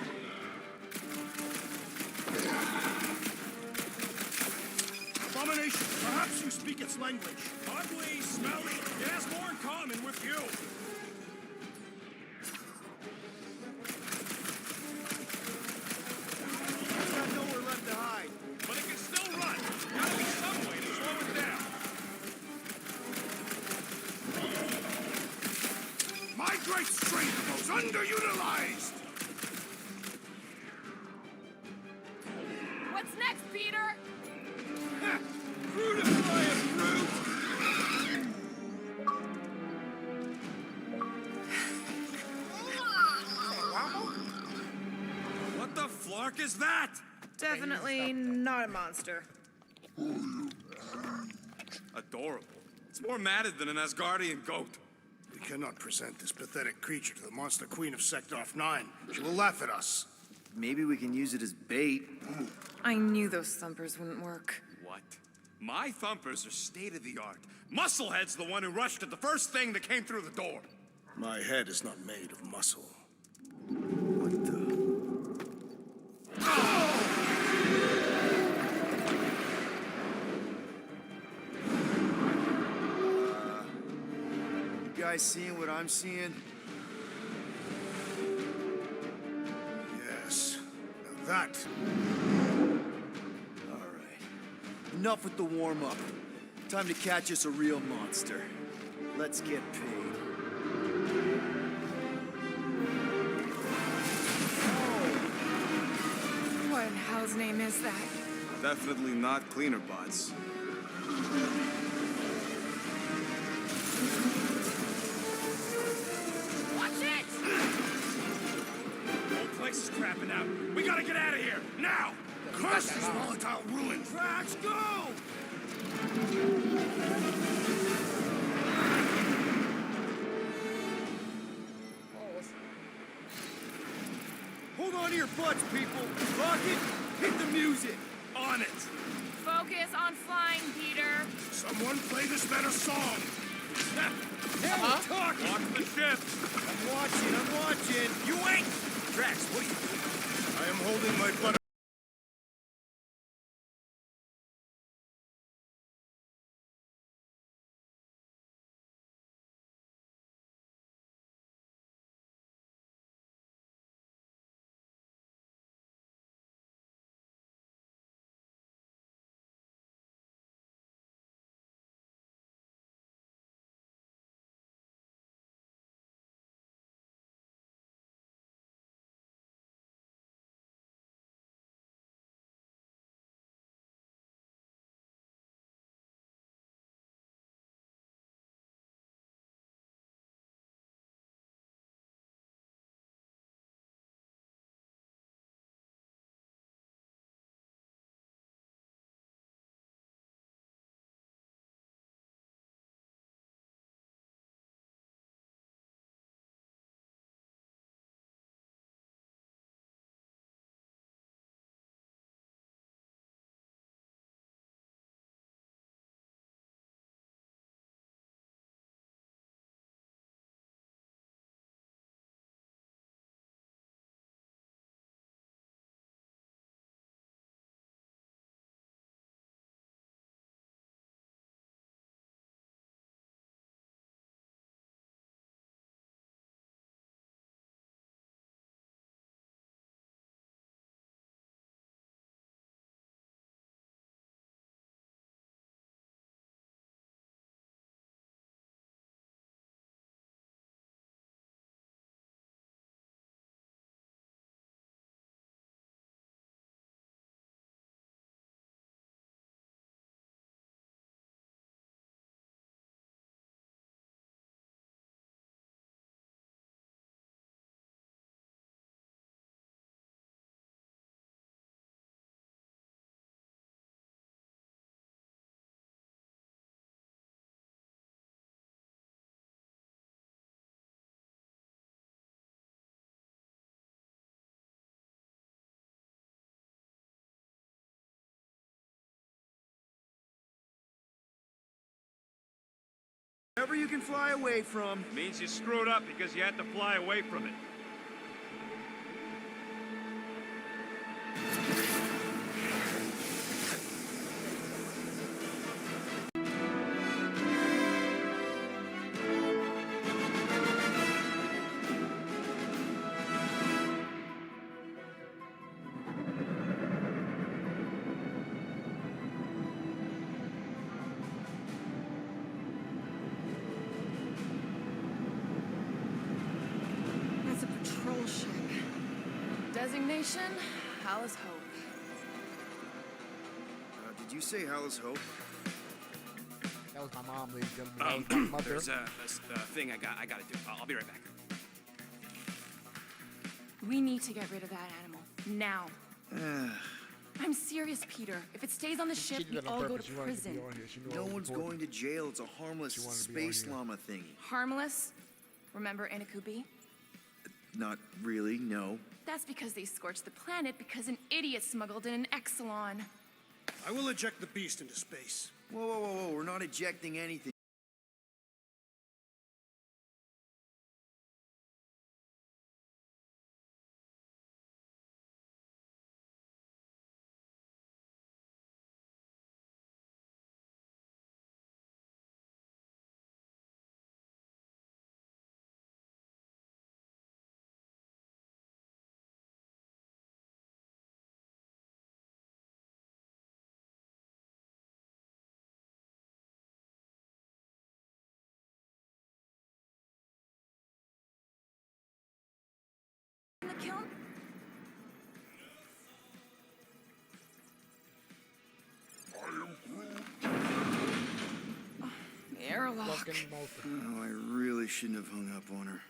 Abomination, perhaps you speak its language. Ugly, smelly. It has more in common with you. It's got nowhere left to hide. But it can still run. Gotta be some way to slow it down. My great strength goes underutilized. What's next, Peter? Ha! Fruitify a fruit! What the flark is that? Definitely not a monster. Adorable. It's more matted than an Asgardian goat. We cannot present this pathetic creature to the monster queen of Sector 9. She will laugh at us. Maybe we can use it as bait. I knew those thumpers wouldn't work. What? My thumpers are state-of-the-art. Musclehead's the one who rushed at the first thing that came through the door. My head is not made of muscle. What the? You guys seeing what I'm seeing? Yes. Now that. All right. Enough with the warm-up. Time to catch us a real monster. Let's get paid. What in hell's name is that? Definitely not cleaner bots. Watch it! Whole place is crapping out. We gotta get out of here, now! Curse this volatile ruin! Drax, go! Hold on to your butts, people. Rocket, hit the music. On it! Focus on flying, Peter. Someone play this better song! Hey, talk! Watch the ship! I'm watching. You ain't! Drax, what are you doing? I am holding my butt Whatever you can fly away from. Means you screwed up because you had to fly away from it. That's a patrol ship. Designation, Hallis Hope. Did you say Hallis Hope? That was my mom, ladies and gentlemen. That was my mother. There's a thing I gotta do. I'll be right back. We need to get rid of that animal. Now. I'm serious, Peter. If it stays on the She ship, did we that on all go purpose. to She wanted to be prison. on here. She knew I No was one's important. going to jail. It's a harmless She wanted to be on space here. llama thingy. Harmless? Remember Inakubi? Not really, no. That's because they scorched the planet because an idiot smuggled in an Exelon. I will eject the beast into space. Whoa, whoa, whoa, whoa. We're not ejecting anything. In the kiln? Airlock. Fucking Malta. Oh, I really shouldn't have hung up on her.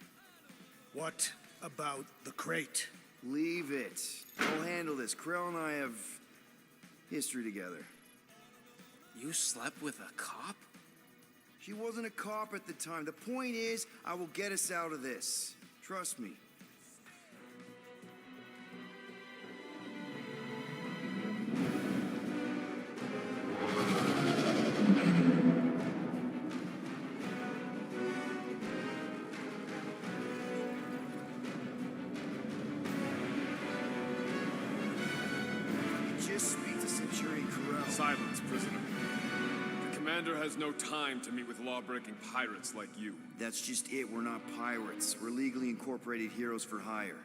What about the crate? Leave it. I'll handle this. Krell and I have history together. You slept with a cop? She wasn't a cop at the time. The point is, I will get us out of this. Trust me. Just speak to Centurion Corral. Silence, prisoner. The commander has no time to meet with law-breaking pirates like you. That's just it. We're not pirates. We're legally incorporated heroes for hire.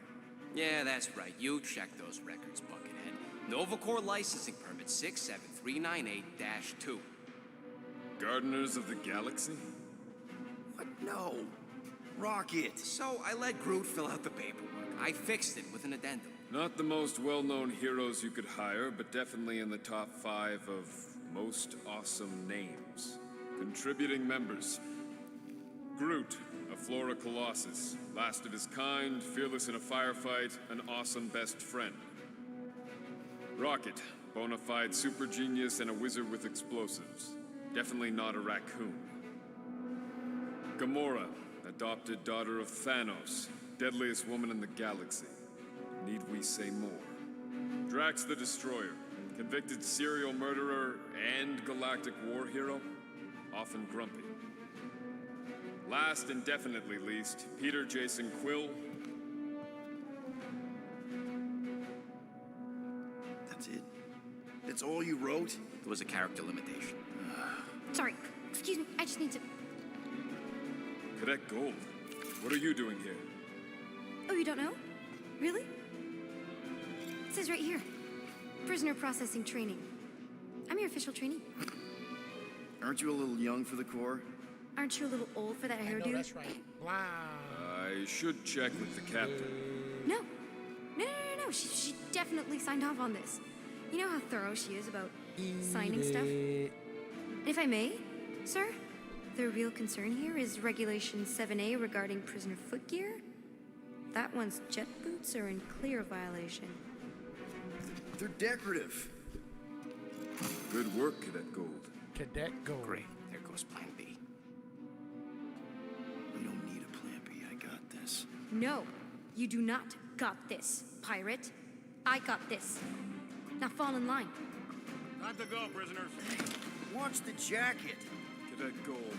Yeah, that's right. You check those records, Buckethead. Novacore licensing permit 67398-2. Gardeners of the Galaxy? What? No. Rocket. So I let Groot fill out the paperwork. I fixed it with an addendum. Not the most well-known heroes you could hire, but definitely in the top 5 of most awesome names. Contributing members. Groot, a Flora Colossus. Last of his kind, fearless in a firefight, an awesome best friend. Rocket, bona fide super genius and a wizard with explosives. Definitely not a raccoon. Gamora, adopted daughter of Thanos, deadliest woman in the galaxy. Need we say more? Drax the Destroyer, convicted serial murderer and galactic war hero, often grumpy. Last and definitely least, Peter Jason Quill. That's it. That's all you wrote? It was a character limitation. Sorry, excuse me, I just need to... Cadet Gold, what are you doing here? Oh, you don't know? Really? It says right here. Prisoner processing training. I'm your official trainee. Aren't you a little young for the Corps? Aren't you a little old for that I hairdo? know that's right. Wow. I should check with the captain. No. No. She definitely signed off on this. You know how thorough she is about signing stuff? And if I may, sir, the real concern here is Regulation 7A regarding prisoner footgear. That one's jet boots are in clear violation. They're decorative. Good work, Cadet Gold. Cadet Gold. Great. There goes Plan B. We don't need a plan B. I got this. No, you do not got this, pirate. I got this. Now fall in line. Time to go, prisoners. Watch the jacket. Cadet Gold,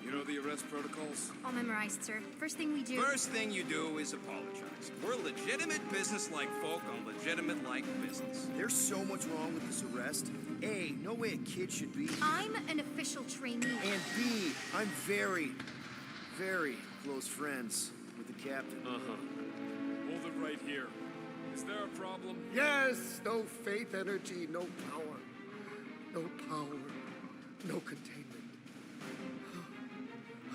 You know the arrest protocols? All memorized, sir. First thing we do. First thing you do is apologize. We're legitimate business-like folk on legitimate-like business. There's so much wrong with this arrest. A, no way a kid should be. I'm an official trainee. And B, I'm very, very close friends with the captain. Uh-huh. Hold it right here. Is there a problem? Yes, no faith energy, no power. No power, no containment.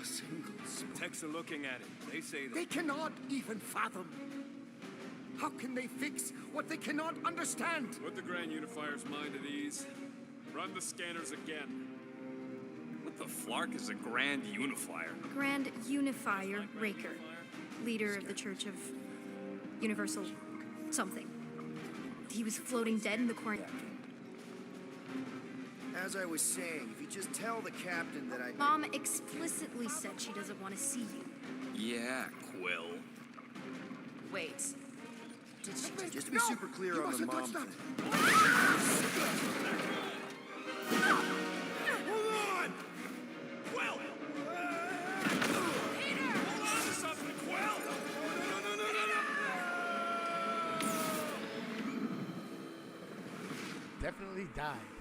A single spark. Techs are looking at it. They say that. They cannot even fathom. How can they fix what they cannot understand? Put the Grand Unifier's mind at ease. Run the scanners again. What the flark is a Grand Unifier? Grand Unifier Raker, leader of the Church of Universal something. He was floating dead in the corner. As I was saying, if you just tell the captain that I... Mom explicitly said she doesn't want to see you. Yeah, Quill. Wait. Did she just... Just to be super clear on the mom thing. Hold on! Quill! Peter! Hold on to something, Quill! No! Definitely died.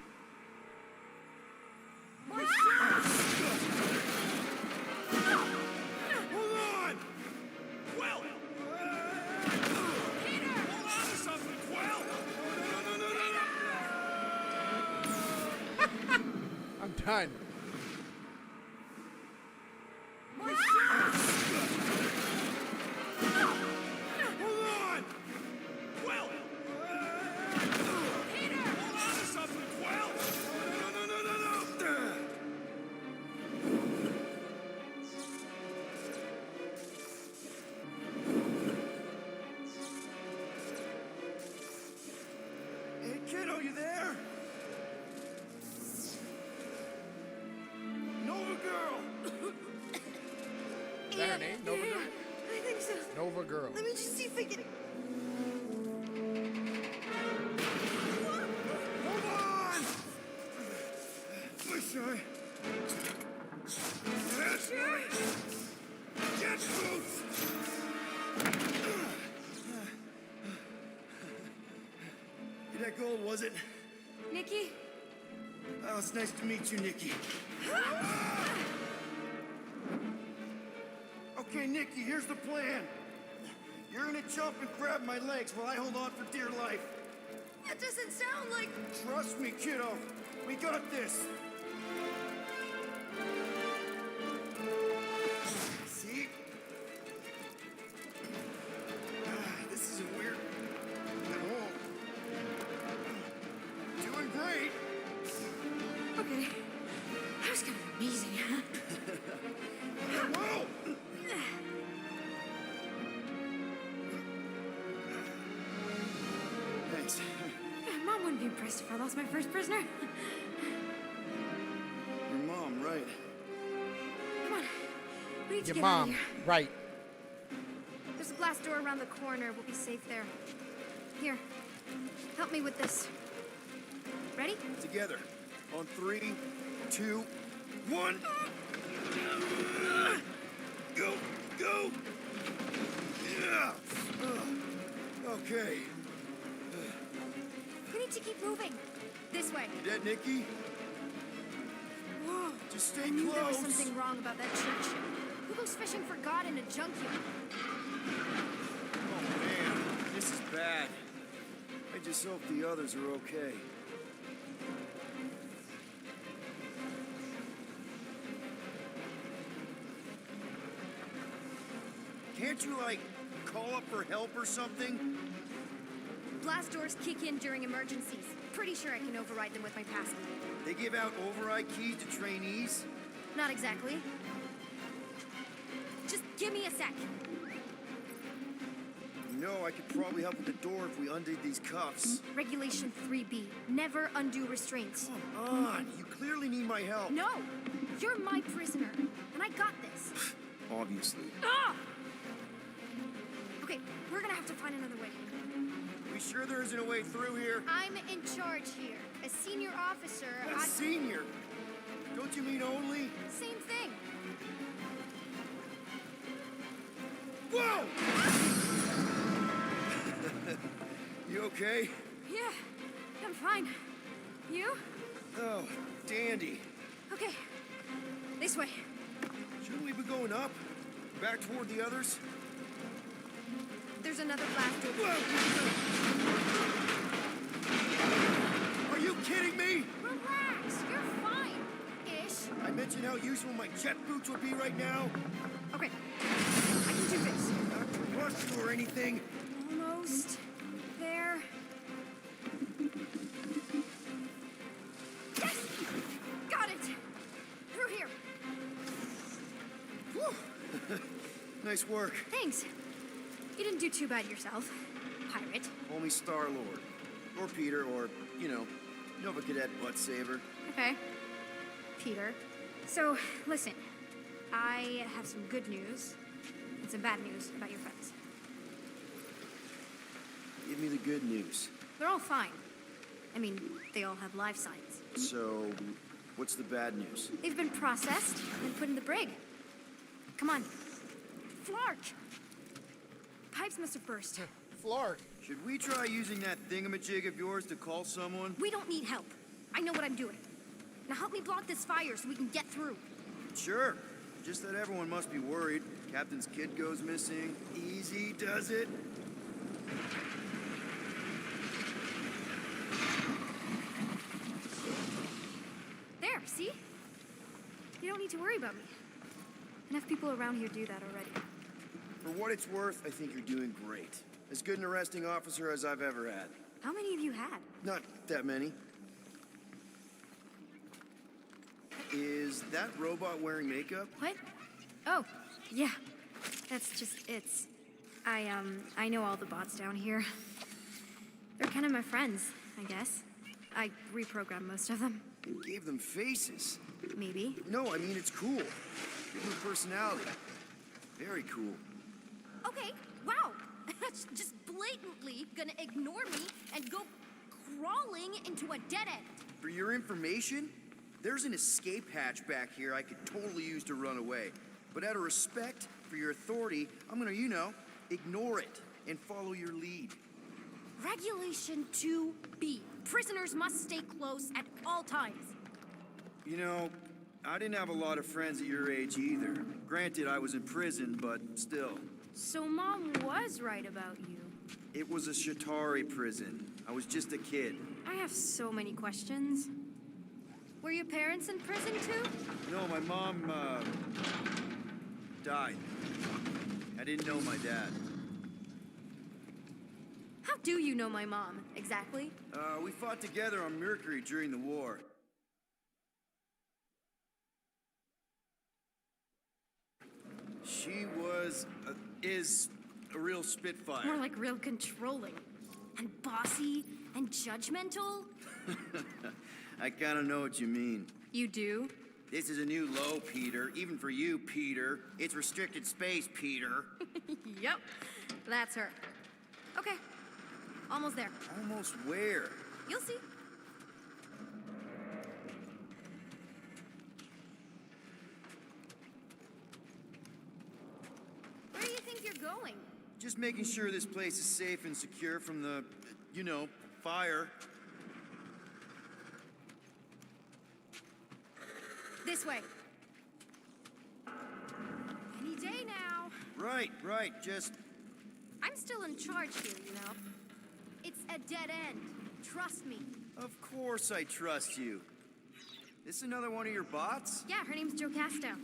Hold on! Quill! Peter! Hold on to something, Quill! I'm done. Hold on! Quill! Peter! Hold on to something, Quill! Hey, kiddo, you there? Nova Girl! Is that her name? Nova Girl? I think so. Nova Girl. Let me just see if I can. Hold on! Wish I... Get boots! That gold, was it? Nikki? Oh, it's nice to meet you, Nikki. Okay, Nikki, here's the plan. You're gonna jump and grab my legs while I hold on for dear life. That doesn't sound like. Trust me, kiddo. We got this. See? This isn't weird at all. Doing great. Okay. That was kind of amazing. Whoa! Thanks. Mom wouldn't be impressed if I lost my first prisoner. Your mom, right? Come on. We need to Your get out of mom, here. right. There's a glass door around the corner. We'll be safe there. Here. Help me with this. Ready? Together. On 3, 2, 1. Go! Go! Yeah! Okay. We need to keep moving. This way. You dead, Nikki? Whoa. Just stay I knew there was close. something wrong about that church. Who goes fishing for God in a junkyard? Oh, man. This is bad. I just hope the others are okay. Can't you, like, call up for help or something? Blast doors kick in during emergencies. Pretty sure I can override them with my passkey. They give out override keys to trainees? Not exactly. Just give me a sec. You know, I could probably help with the door if we undid these cuffs. Regulation 3B. Never undo restraints. Come on, you clearly need my help. No! You're my prisoner, and I got this. Obviously. Ah! Okay, we're gonna have to find another way. We sure there isn't a way through here? I'm in charge here. As senior officer, A senior? Don't you mean only? Same thing. Whoa! You okay? Yeah, I'm fine. You? Oh, dandy. Okay. This way. Shouldn't we be going up? Back toward the others? There's another blast over. Are you kidding me? Relax, you're fine. Ish. I mentioned how useful my jet boots would be right now. Okay. I can do this. Not to rush you or anything. Almost there. Yes! Got it! Through here. Whew. Nice work. Thanks. You didn't do too bad yourself, pirate. Only Star-Lord. Or Peter, or, you know, Nova Cadet Butt Saver. Okay. Peter. So, listen. I have some good news and some bad news about your friends. Give me the good news. They're all fine. I mean, they all have life signs. So, what's the bad news? They've been processed and put in the brig. Come on. Flark! Pipes must have burst. Flark. Should we try using that thingamajig of yours to call someone? We don't need help. I know what I'm doing. Now help me block this fire so we can get through. Sure. Just that everyone must be worried. Captain's kid goes missing. Easy does it. There, see? You don't need to worry about me. Enough people around here do that already. For what it's worth, I think you're doing great. As good an arresting officer as I've ever had. How many have you had? Not that many. Is that robot wearing makeup? What? Oh, yeah. That's just, it's... I know all the bots down here. They're kind of my friends, I guess. I reprogrammed most of them. You gave them faces. Maybe. No, I mean, it's cool. Give them personality. Very cool. Okay, wow. That's just blatantly gonna ignore me and go crawling into a dead end. For your information, there's an escape hatch back here I could totally use to run away. But out of respect for your authority, I'm gonna, you know, ignore it and follow your lead. Regulation 2B. Prisoners must stay close at all times. You know, I didn't have a lot of friends at your age either. Granted, I was in prison, but still. So Mom was right about you. It was a Shatari prison. I was just a kid. I have so many questions. Were your parents in prison too? No, my mom, died. I didn't know my dad. How do you know my mom, exactly? We fought together on Mercury during the war. She was, is a real spitfire. More like real controlling. And bossy and judgmental? I kinda know what you mean. You do? This is a new low, Peter. Even for you, Peter. It's restricted space, Peter. Yep, that's her. Okay, almost there. Almost where? You'll see. Where do you think you're going? Just making sure this place is safe and secure from the, you know, fire. This way. Any day now. Right, just... I'm still in charge here, you know. It's a dead end. Trust me. Of course I trust you. This another one of your bots? Yeah, her name's Joe Castown.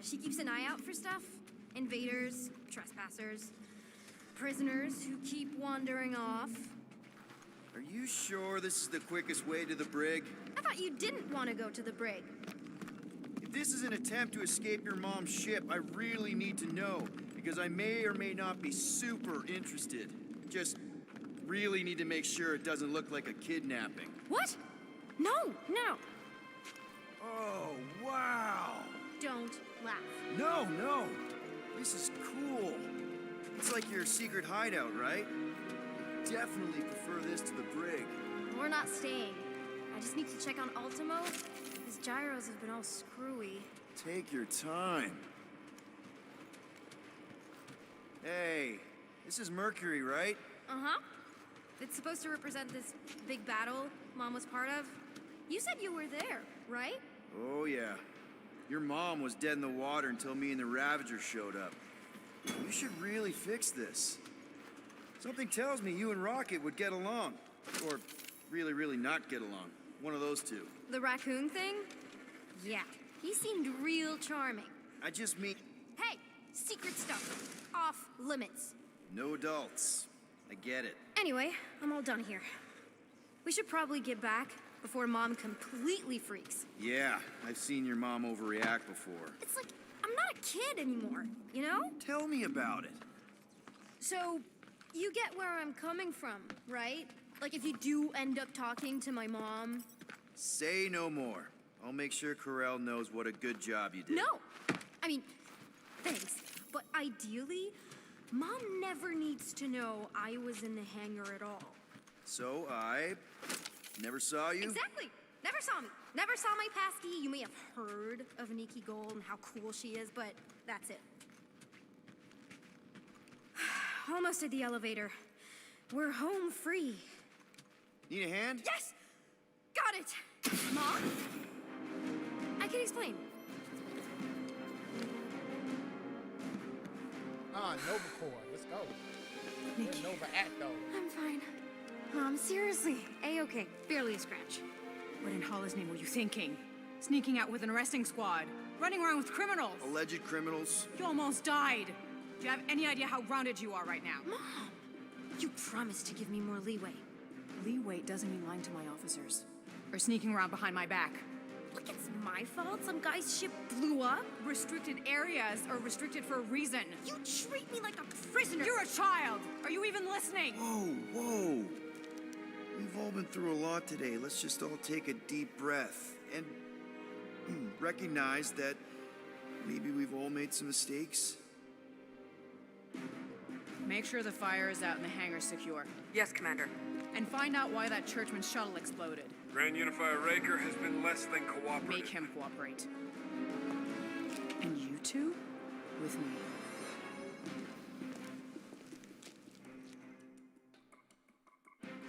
She keeps an eye out for stuff. Invaders, trespassers, prisoners who keep wandering off. Are you sure this is the quickest way to the brig? I thought you didn't want to go to the brig. If this is an attempt to escape your mom's ship, I really need to know, because I may or may not be super interested. Just really need to make sure it doesn't look like a kidnapping. What? No, no. Oh, wow. Don't laugh. No. This is cool. It's like your secret hideout, right? Definitely prefer this to the brig. We're not staying. I just need to check on Ultimo. His gyros have been all screwy. Take your time. Hey, this is Mercury, right? Uh-huh. It's supposed to represent this big battle Mom was part of. You said you were there, right? Oh, yeah. Your mom was dead in the water until me and the Ravager showed up. You should really fix this. Something tells me you and Rocket would get along. Or really, really not get along. One of those two. The raccoon thing? Yeah. He seemed real charming. I just mean Hey! Secret stuff. Off limits. no adults. I get it. Anyway, I'm all done here. We should probably get back before Mom completely freaks. Yeah, I've seen your mom overreact before. It's like, I'm not a kid anymore, you know? Tell me about it. So, you get where I'm coming from, right? Like, if you do end up talking to my mom. Say no more. I'll make sure Corell knows what a good job you did. No! I mean, thanks. But ideally, Mom never needs to know I was in the hangar at all. So I never saw you? Exactly! Never saw me. Never saw my pasty. You may have heard of Nikki Gold and how cool she is, but that's it. Almost at the elevator. We're home free. Need a hand? Yes! Got it! Mom? I can explain. Nova Corps. Let's go. Where's Nova at, though? I'm fine. Mom, seriously. A-okay. Barely a scratch. What in Hollis' name were you thinking? Sneaking out with an arresting squad? Running around with criminals? Alleged criminals? You almost died. Do you have any idea how grounded you are right now? Mom! You promised to give me more leeway. Leeway doesn't mean lying to my officers. Or sneaking around behind my back. Look, it's my fault some guy's ship blew up. Restricted areas are restricted for a reason. You treat me like a prisoner. You're a child! Are you even listening? Whoa, whoa. We've all been through a lot today. Let's just all take a deep breath and recognize that maybe we've all made some mistakes. Make sure the fire is out and the hangar secure. Yes, Commander. And find out why that churchman's shuttle exploded. Grand Unifier Raker has been less than cooperative. Make him cooperate. And you two? With me.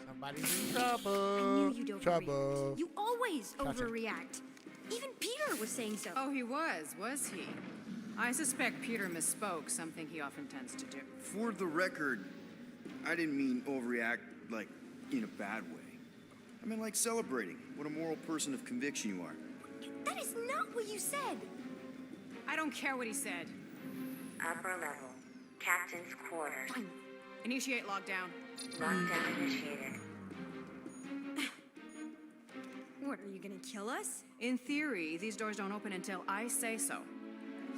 Somebody's in trouble. I knew you'd overreact. Trouble. You always Gotcha. overreact. Even Peter was saying so. Oh, he was he? I suspect Peter misspoke, something he often tends to do. For the record, I didn't mean overreact like in a bad way. I mean like celebrating what a moral person of conviction you are. That is not what you said. I don't care what he said. Upper level. Captain's quarters. Fine. Initiate lockdown. Lockdown initiated. What, are you gonna kill us? In theory, these doors don't open until I say so.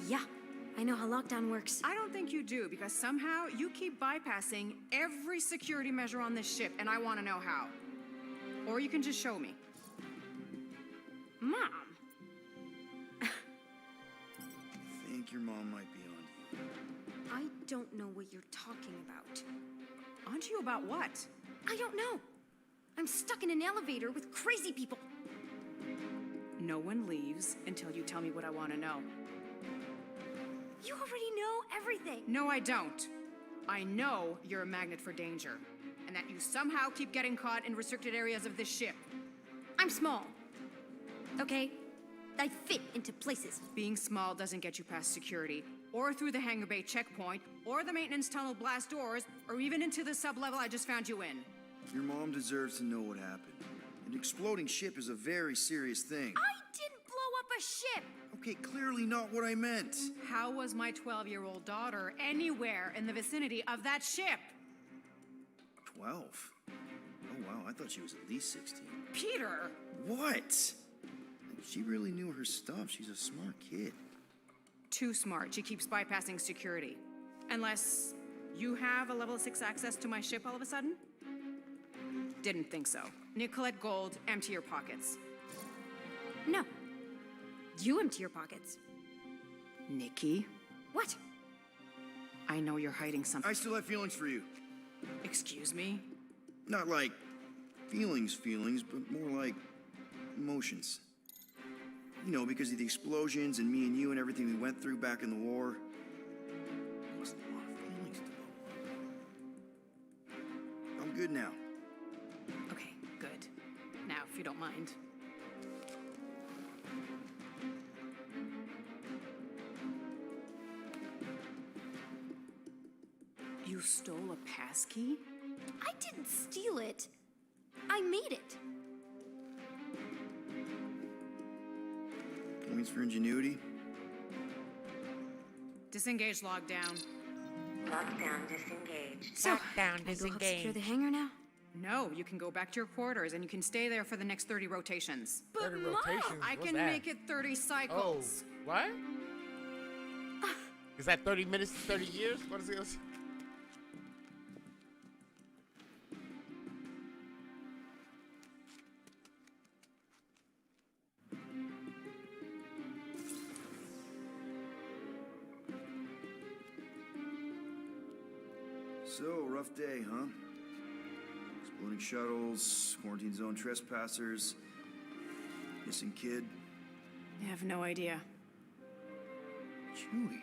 Yeah, I know how lockdown works. I don't think you do, because somehow you keep bypassing every security measure on this ship, and I want to know how. Or you can just show me. Mom! I think your mom might be on to you. I don't know what you're talking about. On to you about what? I don't know. I'm stuck in an elevator with crazy people. No one leaves until you tell me what I want to know. You already know everything. No, I don't. I know you're a magnet for danger, and that you somehow keep getting caught in restricted areas of this ship. I'm small. Okay? I fit into places. Being small doesn't get you past security, or through the hangar bay checkpoint, or the maintenance tunnel blast doors, or even into the sub-level I just found you in. Your mom deserves to know what happened. An exploding ship is a very serious thing. I didn't blow up a ship! Okay, clearly not what I meant. How was my 12-year-old daughter anywhere in the vicinity of that ship? 12? Oh, wow, I thought she was at least 16. Peter! What? She really knew her stuff. She's a smart kid. Too smart. She keeps bypassing security. Unless you have a level 6 access to my ship all of a sudden? Didn't think so. Nicolette Gold, empty your pockets. No. You empty your pockets. Nikki, What? I know you're hiding something. I still have feelings for you. Excuse me? Not like feelings, but more like emotions. You know, because of the explosions and me and you and everything we went through back in the war. There was a lot of feelings to Good now. Okay, good. Now, if you don't mind. You stole a passkey? I didn't steal it. I made it. Points for ingenuity. Disengage lockdown. Lockdown disengaged. So, Lockdown, can I go help disengage. secure the hangar now? No, you can go back to your quarters and you can stay there for the next 30 rotations. 30 rotations. I what's can that? make it 30 Oh, cycles. what? Is that 30 minutes to 30 years? What is this? So, rough day, huh? Exploding shuttles, quarantine zone trespassers, missing kid. I have no idea. Chewie.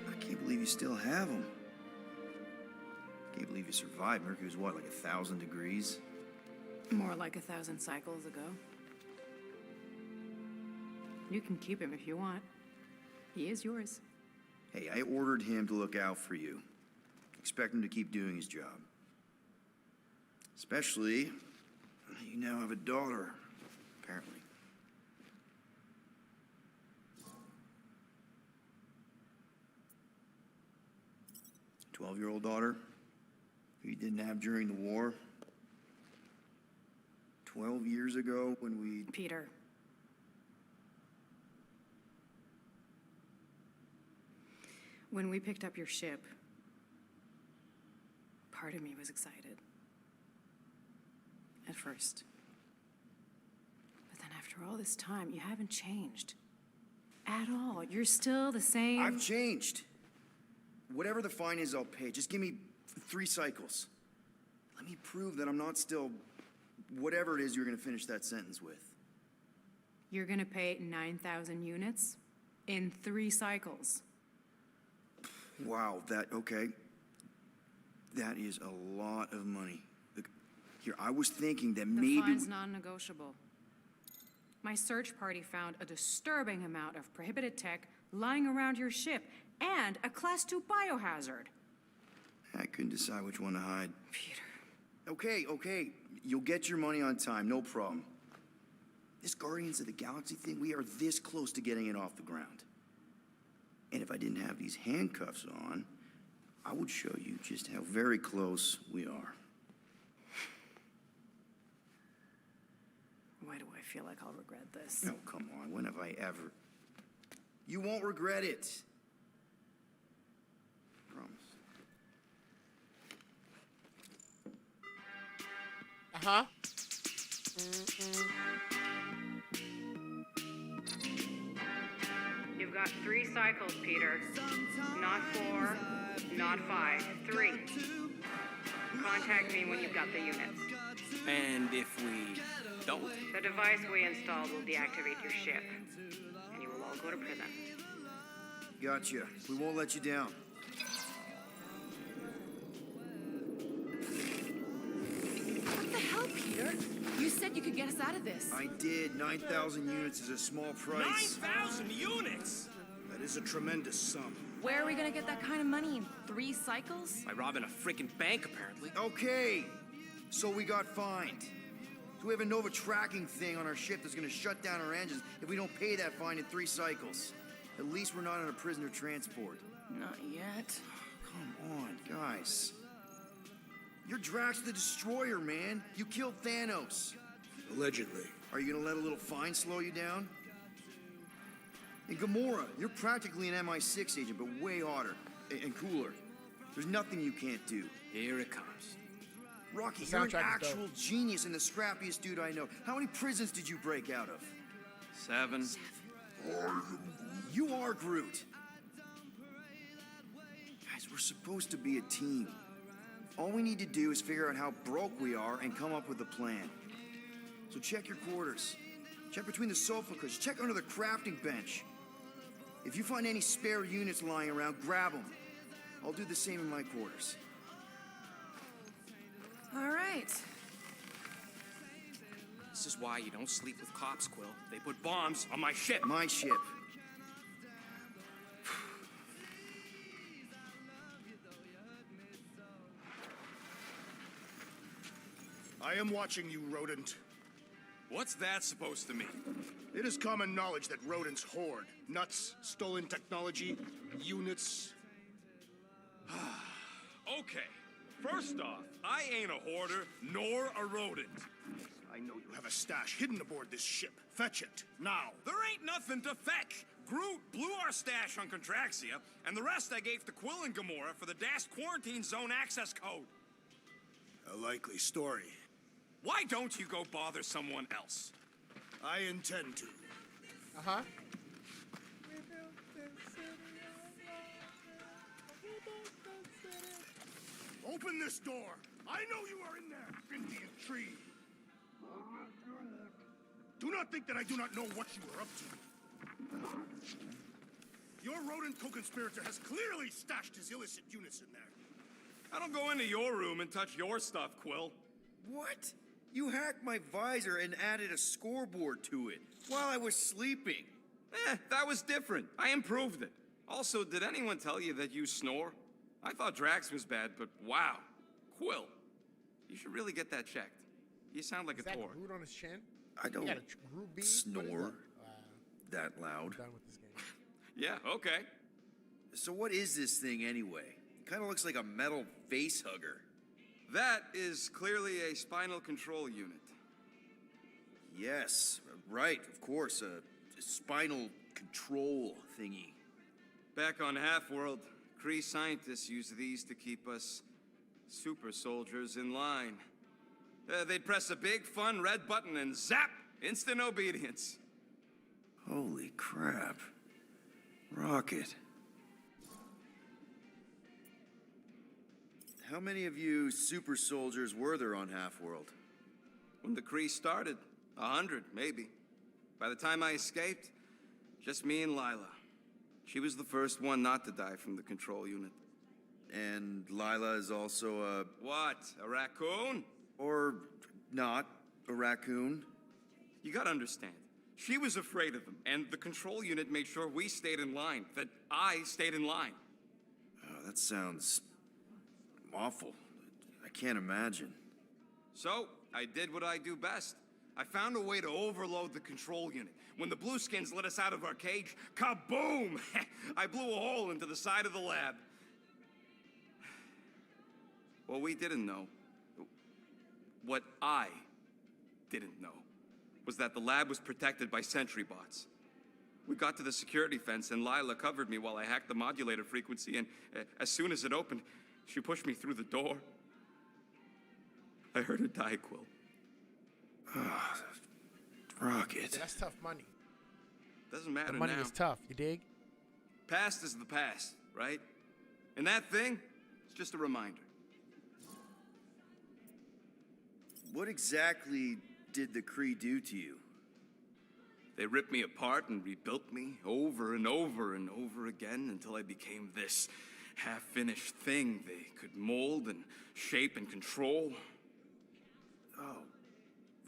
I can't believe you still have him. Can't believe you survived. Mercury was what, like 1,000 degrees? More like 1,000 cycles ago. You can keep him if you want. He is yours. Hey, I ordered him to look out for you. Expect him to keep doing his job. Especially, you now have a daughter, apparently. A 12-year-old daughter who you didn't have during the war. 12 years ago when we... Peter. When we picked up your ship, part of me was excited. At first. But then after all this time, you haven't changed. At all. You're still the same. I've changed. Whatever the fine is, I'll pay. Just give me 3 cycles. Let me prove that I'm not still whatever it is you're gonna finish that sentence with. You're gonna pay 9,000 units in 3 cycles. Wow, okay. That is a lot of money. Look, here, I was thinking that The maybe... fine's non-negotiable. My search party found a disturbing amount of prohibited tech lying around your ship and a Class 2 biohazard. I couldn't decide which one to hide. Peter. Okay. You'll get your money on time, no problem. This Guardians of the Galaxy thing, we are this close to getting it off the ground. And if I didn't have these handcuffs on, I would show you just how very close we are. Why do I feel like I'll regret this? Oh, come on, when have I ever? You won't regret it. Promise. Uh-huh. You've got 3 cycles, Peter. Not 4, not 5, 3. Contact me when you've got the units. And if we don't? The device we installed will deactivate your ship, and you will all go to prison. Gotcha. We won't let you down. What the hell, Peter? You said you could get us out of this. I did. 9,000 units is a small price. 9,000 units! That is a tremendous sum. Where are we gonna get that kind of money in 3 cycles? By robbing a freaking bank, apparently. Okay, so we got fined. So we have a Nova tracking thing on our ship that's gonna shut down our engines if we don't pay that fine in 3 cycles. At least we're not on a prisoner transport. Not yet. Come on, guys. You're Drax the Destroyer, man. You killed Thanos. Allegedly. Are you gonna let a little fine slow you down? And Gamora, you're practically an MI6 agent, but way hotter and cooler. There's nothing you can't do. Here it comes. Rocky, The you're an soundtrack is actual genius and the scrappiest dude I know. How many prisons did you break out of? 7. You are Groot. Guys, we're supposed to be a team. All we need to do is figure out how broke we are and come up with a plan. So check your quarters. Check between the sofa cushions. Check under the crafting bench. If you find any spare units lying around, grab them. I'll do the same in my quarters. All right. This is why you don't sleep with cops, Quill. They put bombs on my ship. My ship. I am watching you, rodent. What's that supposed to mean? It is common knowledge that rodents hoard nuts, stolen technology, units. Okay. First off, I ain't a hoarder nor a rodent. I know you have a stash hidden aboard this ship. Fetch it, now. There ain't nothing to fetch. Groot blew our stash on Contraxia, and the rest I gave to Quill and Gamora for the DAS quarantine zone access code. A likely story. Why don't you go bother someone else? I intend to. Uh-huh. Open this door. I know you are in there, Indian tree. Do not think that I do not know what you are up to. Your rodent co-conspirator has clearly stashed his illicit units in there. I don't go into your room and touch your stuff, Quill. What? You hacked my visor and added a scoreboard to it while I was sleeping. That was different. I improved it. Also, did anyone tell you that you snore? I thought Drax was bad, but wow. Quill, you should really get that checked. You sound like Is a that tour. Groot on his chin? I don't Got a Groot bead? What is snore that? that loud. I'm done with this game. Yeah, okay. So what is this thing anyway? It kind of looks like a metal face hugger. That is clearly a spinal control unit. Yes, right, of course, a spinal control thingy. Back on Half-World, Kree scientists use these to keep us super soldiers in line. They'd press a big, fun red button and zap! Instant obedience. Holy crap. Rocket. How many of you super soldiers were there on Half-World? When the Kree started, 100, maybe. By the time I escaped, just me and Lila. She was the first one not to die from the control unit. And Lila is also a... What, a raccoon? Or not, a raccoon? You gotta understand. She was afraid of them, and the control unit made sure we stayed in line, that I stayed in line. Oh, that sounds awful. I can't imagine. So, I did what I do best. I found a way to overload the control unit. When the Blueskins let us out of our cage, kaboom! I blew a hole into the side of the lab. What we didn't know, what I didn't know, was that the lab was protected by sentry bots. We got to the security fence and Lila covered me while I hacked the modulator frequency, and as soon as it opened, she pushed me through the door. I heard her die, Quill. Rocket. That's tough money. Doesn't matter The money now. is tough, you dig? Past is the past, right? And that thing, it's just a reminder. What exactly did the Kree do to you? They ripped me apart and rebuilt me over and over and over again until I became this half-finished thing they could mold and shape and control. Oh,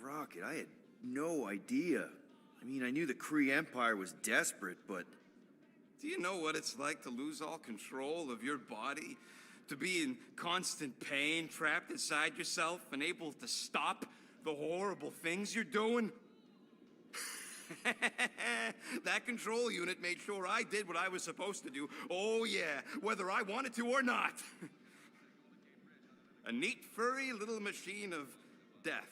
Rocket, I had no idea. I mean, I knew the Kree Empire was desperate, but... Do you know what it's like to lose all control of your body? To be in constant pain, trapped inside yourself, unable to stop the horrible things you're doing? That control unit made sure I did what I was supposed to do. Oh yeah, whether I wanted to or not. A neat, furry little machine of death.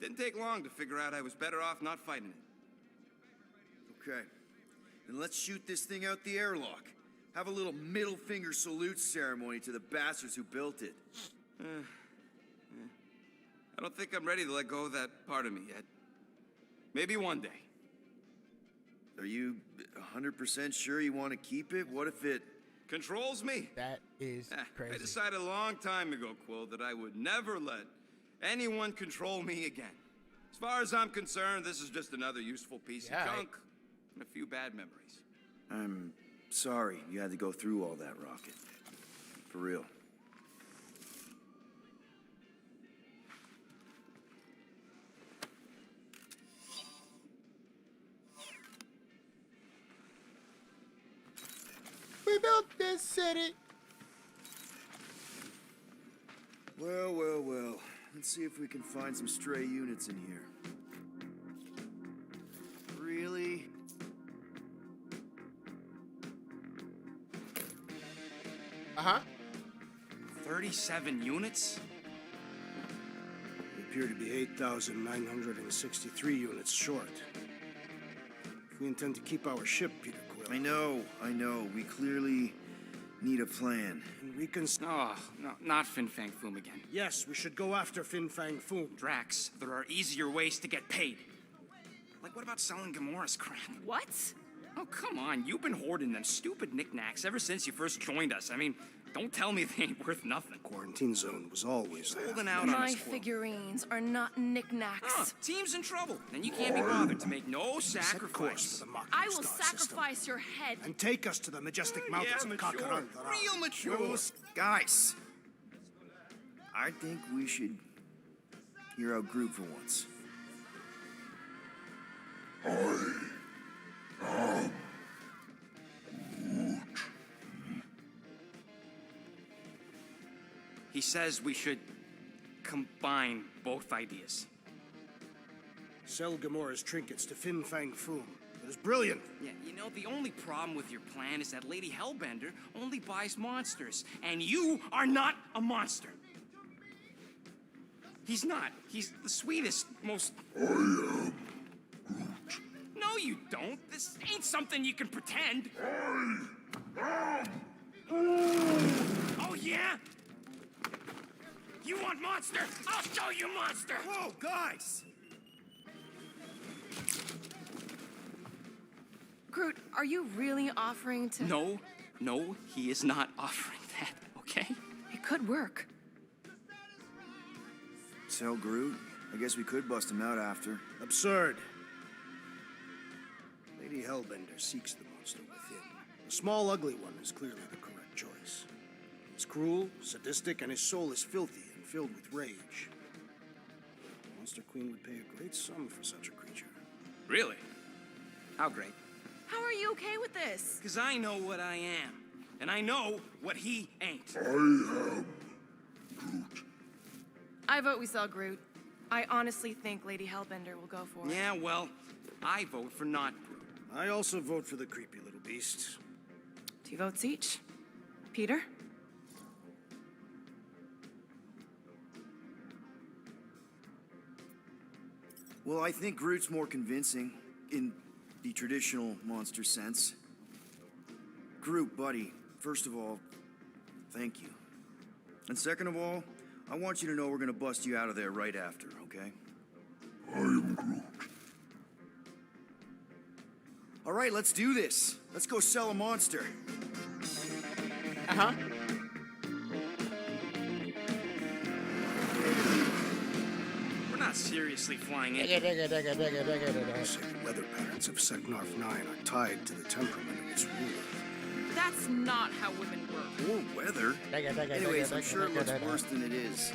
Didn't take long to figure out I was better off not fighting it. Okay. Then let's shoot this thing out the airlock. Have a little middle finger salute ceremony to the bastards who built it. I don't think I'm ready to let go of that part of me yet. Maybe one day. Are you 100% sure you want to keep it? What if it... Controls me? That is crazy. I decided a long time ago, Quill, that I would never let anyone control me again. As far as I'm concerned, this is just another useful piece of junk and a few bad memories. I'm sorry you had to go through all that, Rocket. For real. We built this city. Well, well, well. Let's see if we can find some stray units in here. Really? Uh-huh. 37 units? We appear to be 8,963 units short. If we intend to keep our ship, Peter Quill. I know. We clearly need a plan. And we can... Oh, no, not Fin Fang Foom again. Yes, we should go after Fin Fang Foom. Drax, there are easier ways to get paid. Like, what about selling Gamora's crap? What? Oh, come on. You've been hoarding them stupid knickknacks ever since you first joined us. I mean, don't tell me they ain't worth nothing. Quarantine zone was always there. Holding out on My us, Quill. figurines are not knickknacks. Huh, team's in trouble. Then you can't be bothered to make no sacrifice. For the Mach I will Star sacrifice system. your head. And take us to the majestic mountains of mature. Kakaran. Real mature. Guys, I think we should hear out Groot for once. He says we should combine both ideas. Sell Gamora's trinkets to Fin Fang Foom. It is brilliant. Yeah, you know, the only problem with your plan is that Lady Hellbender only buys monsters, and you are not a monster. He's not. He's the sweetest, most... I am Groot. No, you don't. This ain't something you can pretend. Oh, yeah? You want monster? I'll show you monster! Whoa, guys! Groot, are you really offering to... No, he is not offering that, okay? It could work. Sell Groot? I guess we could bust him out after. Absurd. Lady Hellbender seeks the monster within. The small, ugly one is clearly the correct choice. He's cruel, sadistic, and his soul is filthy and filled with rage. Monster Queen would pay a great sum for such a creature. Really? How great? How are you okay with this? Because I know what I am. And I know what he ain't. I vote we sell Groot. I honestly think Lady Hellbender will go for it. Yeah, well, I vote for not Groot. I also vote for the creepy little beast. 2 votes each. Peter? Well, I think Groot's more convincing in the traditional monster sense. Groot, buddy, first of all, thank you. And second of all, I want you to know we're gonna bust you out of there right after, okay? I am Groot. All right, let's do this. Let's go sell a monster. Uh-huh. We're not seriously flying in. Say the weather patterns of Seknarf 9 are tied to the temperament of its ruler. That's not how women work. Or weather. Anyways, I'm sure it looks worse than it is.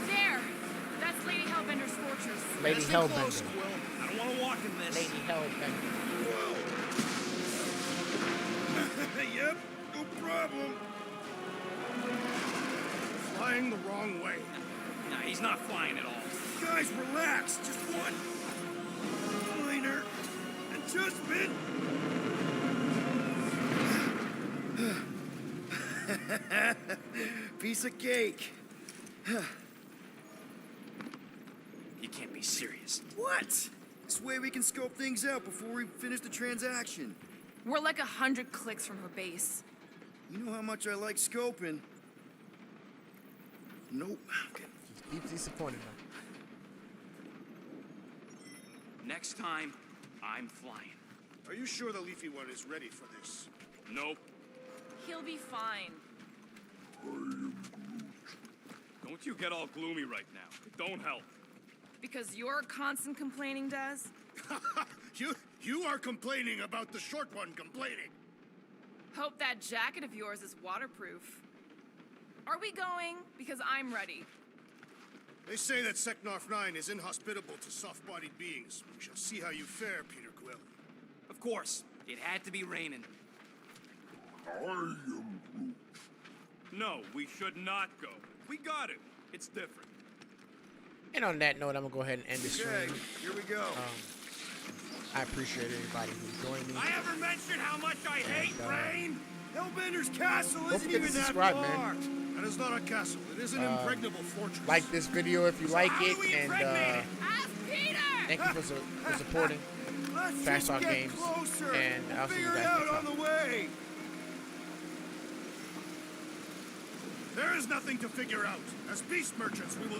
There! That's Lady Hellbender's fortress. Lady Stay close, Hellbender. Quill. I don't want to walk in this. Lady Hellbender. Yep, no problem. Flying the wrong way. Nah, he's not flying at all. Guys, relax. Just one minor adjustment. Piece of cake. You can't be serious. What? This way we can scope things out before we finish the transaction. We're like 100 clicks from her base. You know how much I like scoping. Nope. Okay. Keeps disappointing them. Next time, I'm flying. Are you sure the leafy one is ready for this? Nope. He'll be fine. Don't you get all gloomy right now. It don't help. Because your constant complaining does? You are complaining about the short one complaining. Hope that jacket of yours is waterproof. Are we going? Because I'm ready. They say that Seknarf 9 is inhospitable to soft-bodied beings. We shall see how you fare, Peter Quill. Of course, it had to be raining. No, we should not go. We got it. It's different. And on that note, I'm gonna go ahead and end this Okay, stream. here we go. I appreciate everybody who joined me. I ever mentioned how much I hate rain? Hellbender's castle Don't isn't forget to even that subscribe, far. man. That is not a castle. It is an impregnable fortress. Like this video if you like How do it, we and impregnate it? Ask Peter! thank you for supporting Let's Fast just Talk get Games, closer. and We'll I'll see you figure it guys out next on time. the way. There is nothing to figure out. As beast merchants, we will